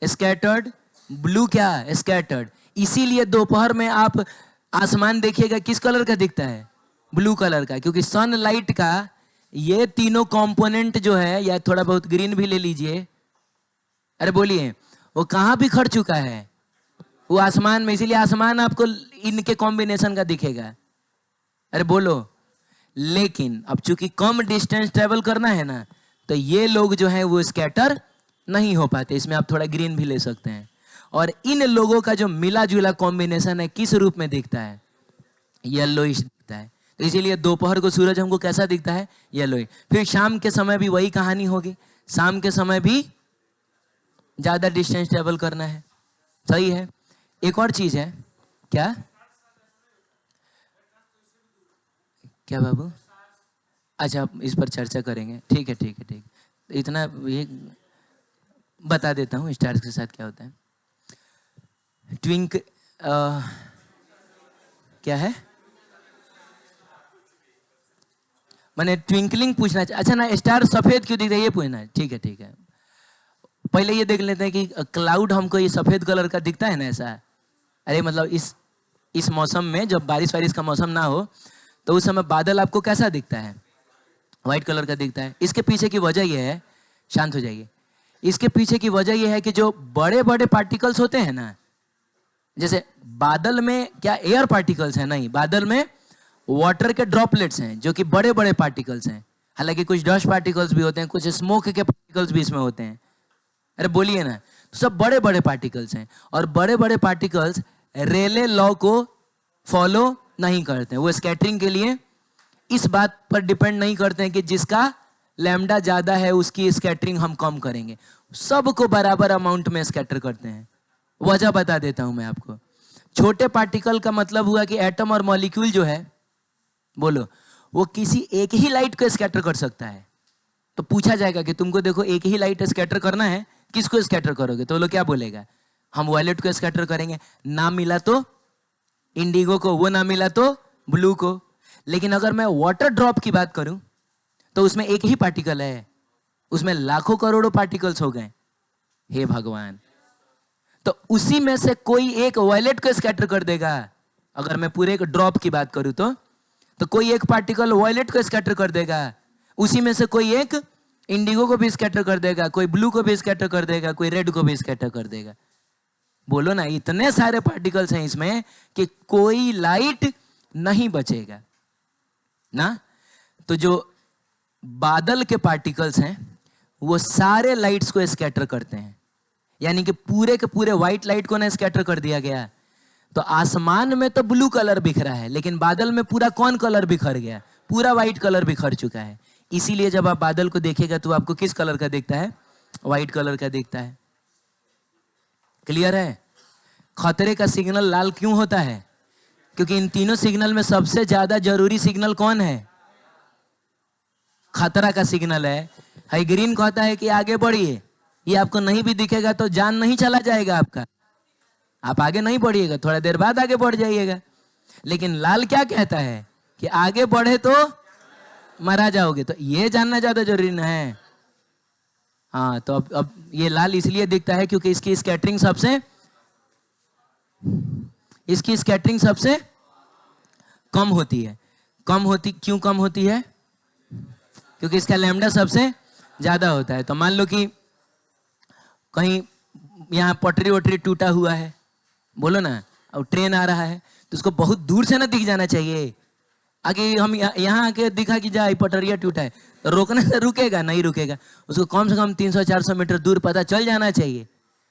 स्कैटर्ड, ब्लू क्या स्कैटर्ड। इसीलिए दोपहर में आप आसमान देखिएगा किस कलर का दिखता है, ब्लू कलर का, क्योंकि सनलाइट का ये तीनों कंपोनेंट जो है, या थोड़ा बहुत ग्रीन भी ले लीजिए, अरे बोलिए, वो कहां बिखर चुका है, वो आसमान में, इसीलिए आसमान आपको इनके कॉम्बिनेशन का दिखेगा, अरे बोलो। लेकिन अब चूंकि कम डिस्टेंस ट्रेवल करना है ना, तो ये लोग जो है वो स्कैटर नहीं हो पाते, इसमें आप थोड़ा ग्रीन भी ले सकते हैं। और इन लोगों का जो मिला जुला कॉम्बिनेशन है किस रूप में दिखता है, येलोइश दिखता है। तो इसीलिए दोपहर को सूरज हमको कैसा दिखता है, येलोइश। फिर शाम के समय भी वही कहानी होगी, शाम के समय भी ज्यादा डिस्टेंस ट्रेवल करना है, सही है। एक और चीज है, क्या क्या बाबू, अच्छा आप इस पर चर्चा करेंगे, ठीक है ठीक है ठीक है। इतना ये बता देता हूँ स्टार्स के साथ क्या होता है। ट्विंक क्या है, मैंने ट्विंकलिंग पूछना चाहिए। अच्छा ना, स्टार सफेद क्यों दिख रहा है ये पूछना है। ठीक है ठीक है, पहले ये देख लेते हैं कि क्लाउड हमको ये सफेद कलर का दिखता है ना ऐसा। अरे मतलब इस मौसम में जब बारिश वारिश का मौसम ना हो तो उस समय बादल आपको कैसा दिखता है? व्हाइट कलर का दिखता है। इसके पीछे की वजह यह है, शांत हो जाइए, इसके पीछे की वजह यह है कि जो बड़े बड़े पार्टिकल्स होते हैं ना, जैसे बादल में क्या एयर पार्टिकल्स है? नहीं, बादल में वाटर के ड्रॉपलेट्स हैं जो कि बड़े बड़े पार्टिकल्स हैं। हालांकि कुछ डस्ट पार्टिकल्स भी होते हैं, कुछ स्मोक के पार्टिकल्स भी इसमें होते हैं। अरे बोलिए ना, तो सब बड़े बड़े पार्टिकल्स हैं। और बड़े बड़े पार्टिकल्स रेले लॉ को फॉलो नहीं करते हैं। वो स्कैटरिंग के लिए इस बात पर डिपेंड नहीं करते हैं कि जिसका लैम्डा ज्यादा है उसकी स्कैटरिंग हम कम करेंगे। सबको बराबर अमाउंट में स्कैटर करते हैं। वजह बता देता हूं मैं आपको। छोटे पार्टिकल का मतलब हुआ कि एटम और मॉलिक्यूल जो है, बोलो, वो किसी एक ही लाइट को स्कैटर कर सकता है। तो पूछा जाएगा कि तुमको देखो एक ही लाइट स्कैटर करना है, किसको स्कैटर करोगे? तो वो लोग क्या बोलेगा? हम वायलेट को स्कैटर करेंगे। ना मिला तो इंडिगो को, वो ना मिला तो ब्लू को। लेकिन अगर मैं वाटर ड्रॉप की बात करूं तो उसमें एक ही पार्टिकल है, उसमें लाखों करोड़ों पार्टिकल्स हो गए। हे भगवान, तो उसी में से कोई एक वायलेट को स्कैटर कर देगा। अगर मैं पूरे एक ड्रॉप की बात करूं तो कोई एक पार्टिकल वायलेट को स्कैटर कर देगा, उसी में से कोई एक इंडिगो को भी स्कैटर कर देगा, कोई ब्लू को भी स्कैटर कर देगा, कोई रेड को भी स्कैटर कर देगा। बोलो ना, इतने सारे पार्टिकल्स हैं इसमें कि कोई लाइट नहीं बचेगा ना। तो जो बादल के पार्टिकल्स हैं वो सारे लाइट्स को स्कैटर करते हैं, यानी कि पूरे के पूरे व्हाइट लाइट को ना स्कैटर कर दिया गया। तो आसमान में तो ब्लू कलर बिख रहा है, लेकिन बादल में पूरा कौन कलर बिखर गया? पूरा व्हाइट कलर बिखर चुका है। इसीलिए जब आप बादल को देखेगा तो आपको किस कलर का दिखता है? व्हाइट कलर का दिखता है। क्लियर है? खतरे का सिग्नल लाल क्यों होता है? क्योंकि इन तीनों सिग्नल में सबसे ज्यादा जरूरी सिग्नल कौन है? खतरा का सिग्नल है। हाई ग्रीन कहता है कि आगे बढ़िए, ये आपको नहीं भी दिखेगा तो जान नहीं चला जाएगा आपका, आप आगे नहीं बढ़िएगा, थोड़ा देर बाद आगे बढ़ जाइएगा। लेकिन लाल क्या कहता है कि आगे बढ़े तो मारा जाओगे। तो ये जानना ज्यादा जरूरी ना है। हाँ, तो अब ये लाल इसलिए दिखता है क्योंकि इसकी स्कैटरिंग सबसे कम होती है। क्यों कम होती है? क्योंकि इसका लैम्डा सबसे ज्यादा होता है। तो मान लो कि कहीं यहाँ पटरी वटरी टूटा हुआ है, बोलो ना, और ट्रेन आ रहा है तो उसको बहुत दूर से ना दिख जाना चाहिए। आगे हम यहाँ आके दिखा कि जा पटरिया टूटा है, तो रोकने से रुकेगा? नहीं रुकेगा। उसको कम से कम 300-400 मीटर दूर पता चल जाना चाहिए।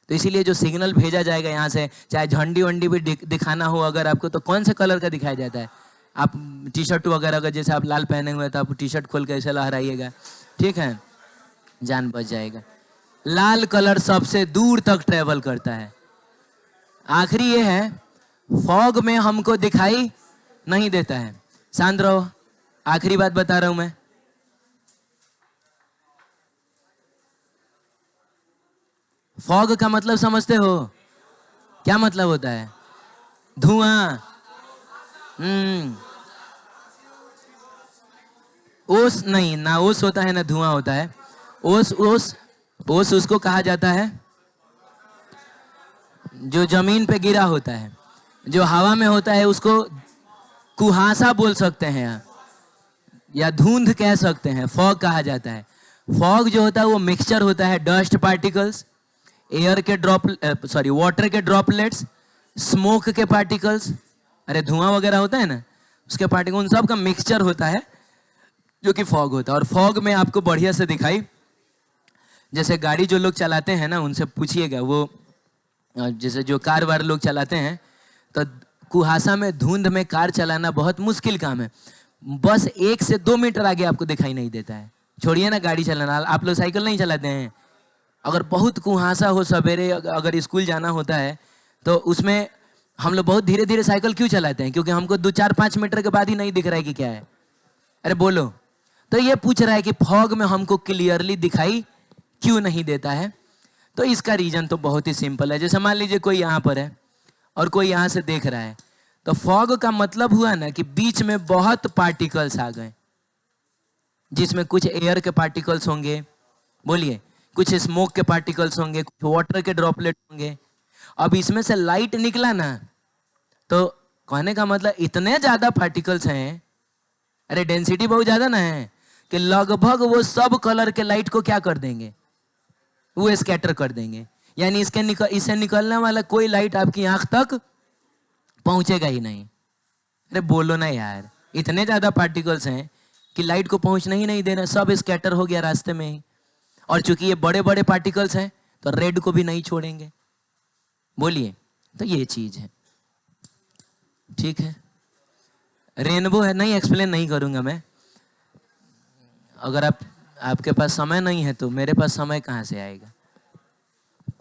तो इसीलिए जो सिग्नल भेजा जाएगा यहाँ से, चाहे झंडी वंडी भी दिखाना हो अगर आपको, तो कौन से कलर का दिखाया जाता है? आप टी शर्ट वगैरह अगर जैसे आप लाल पहने हुए हैं तो आप टी शर्ट खोल के ऐसे लहराइएगा, ठीक है, जान बच जाएगा। लाल कलर सबसे दूर तक ट्रेवल करता है। आखिरी ये है, फॉग में हमको दिखाई नहीं देता है। शांत रहो, आखिरी बात बता रहा हूं मैं। फॉग का मतलब समझते हो? क्या मतलब होता है? धुआं। ओस नहीं ना, ओस होता है ना धुआं होता है। ओस उसको कहा जाता है जो जमीन पे गिरा होता है। जो हवा में होता है उसको कुहासा बोल सकते हैं या धुंध कह सकते हैं, फॉग कहा जाता है। फॉग जो होता है वो मिक्सचर होता है डस्ट पार्टिकल्स, एयर के वाटर के ड्रॉपलेट्स, स्मोक के पार्टिकल्स, अरे धुआं वगैरह होता है ना, उसके पार्टिकल, उन सब का मिक्सचर होता है जो कि फॉग होता है। और फॉग में आपको बढ़िया से दिखाई, जैसे गाड़ी जो लोग चलाते हैं ना उनसे पूछिएगा, वो जैसे जो कार वार लोग चलाते हैं तो कुहासा में धुंध में कार चलाना बहुत मुश्किल काम है। बस 1 से 2 मीटर आगे आपको दिखाई नहीं देता है। छोड़िए ना गाड़ी चलाना, आप लोग साइकिल नहीं चलाते हैं? अगर बहुत कुहासा हो, सवेरे अगर स्कूल जाना होता है तो उसमें हम लोग बहुत धीरे धीरे साइकिल क्यों चलाते हैं? क्योंकि हमको 2-4-5 मीटर के बाद ही नहीं दिख रहा है कि क्या है। अरे बोलो, तो ये पूछ रहा है कि फॉग में हमको क्लियरली दिखाई क्यों नहीं देता है? तो इसका रीजन तो बहुत ही सिंपल है। जैसे मान लीजिए कोई यहाँ पर है और कोई यहाँ से देख रहा है, तो फॉग का मतलब हुआ ना कि बीच में बहुत पार्टिकल्स आ गए। जिसमें कुछ एयर के पार्टिकल्स होंगे, बोलिए, कुछ स्मोक के पार्टिकल्स होंगे, कुछ वाटर के ड्रॉपलेट होंगे। अब इसमें से लाइट निकला ना, तो कहने का मतलब इतने ज्यादा पार्टिकल्स हैं, अरे डेंसिटी बहुत ज्यादा ना है, कि लगभग वो सब कलर के लाइट को क्या कर देंगे, वो स्कैटर कर देंगे। यानी इससे निकलने वाला कोई लाइट आपकी आंख तक पहुंचेगा ही नहीं। अरे बोलो ना यार, इतने ज्यादा पार्टिकल्स हैं कि लाइट को पहुंचना ही नहीं देना, सब स्कैटर हो गया रास्ते में ही। और चूंकि ये बड़े बड़े पार्टिकल्स हैं तो रेड को भी नहीं छोड़ेंगे। बोलिए, तो ये चीज है, ठीक है। रेनबो है, नहीं एक्सप्लेन नहीं करूंगा मैं। अगर आपके पास समय नहीं है तो मेरे पास समय कहाँ से आएगा।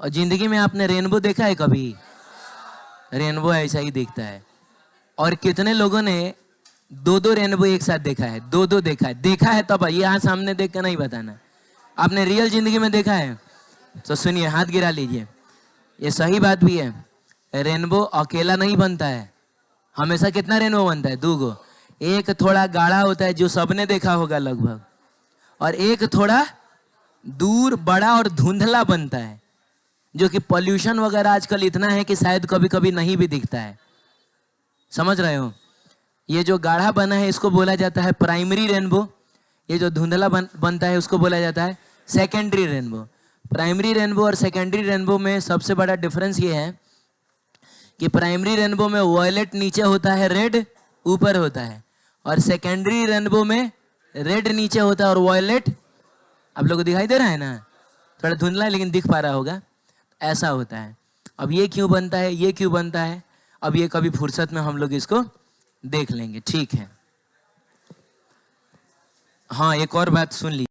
और जिंदगी में आपने रेनबो देखा है कभी? रेनबो ऐसा ही दिखता है। और कितने लोगों ने दो दो रेनबो एक साथ देखा है? दो दो देखा है तब यहाँ सामने देख के नहीं बताना। आपने रियल जिंदगी में देखा है तो सुनिए, हाथ गिरा लीजिए। ये सही बात भी है, रेनबो अकेला नहीं बनता है। हमेशा कितना रेनबो बनता है? दो गो। एक थोड़ा गाढ़ा होता है जो सबने देखा होगा लगभग, और एक थोड़ा दूर बड़ा और धुंधला बनता है, जो कि पॉल्यूशन वगैरह आजकल इतना है कि शायद कभी कभी नहीं भी दिखता है। समझ रहे हो? ये जो गाढ़ा बना है इसको बोला जाता है प्राइमरी रेनबो। ये जो धुंधला बनता है उसको बोला जाता है सेकेंडरी रेनबो। प्राइमरी रेनबो और सेकेंडरी रेनबो में सबसे बड़ा डिफरेंस ये है कि प्राइमरी रेनबो में वॉयलेट नीचे होता है, रेड ऊपर होता है, और सेकेंडरी रेनबो में रेड नीचे होता है और वॉयलेट, आप लोगों को दिखाई दे रहा है ना? थोड़ा धुंधला है लेकिन दिख पा रहा होगा। ऐसा होता है। अब ये क्यों बनता है, ये क्यों बनता है, अब ये कभी फुर्सत में हम लोग इसको देख लेंगे, ठीक है। हाँ, एक और बात सुन लीजिए।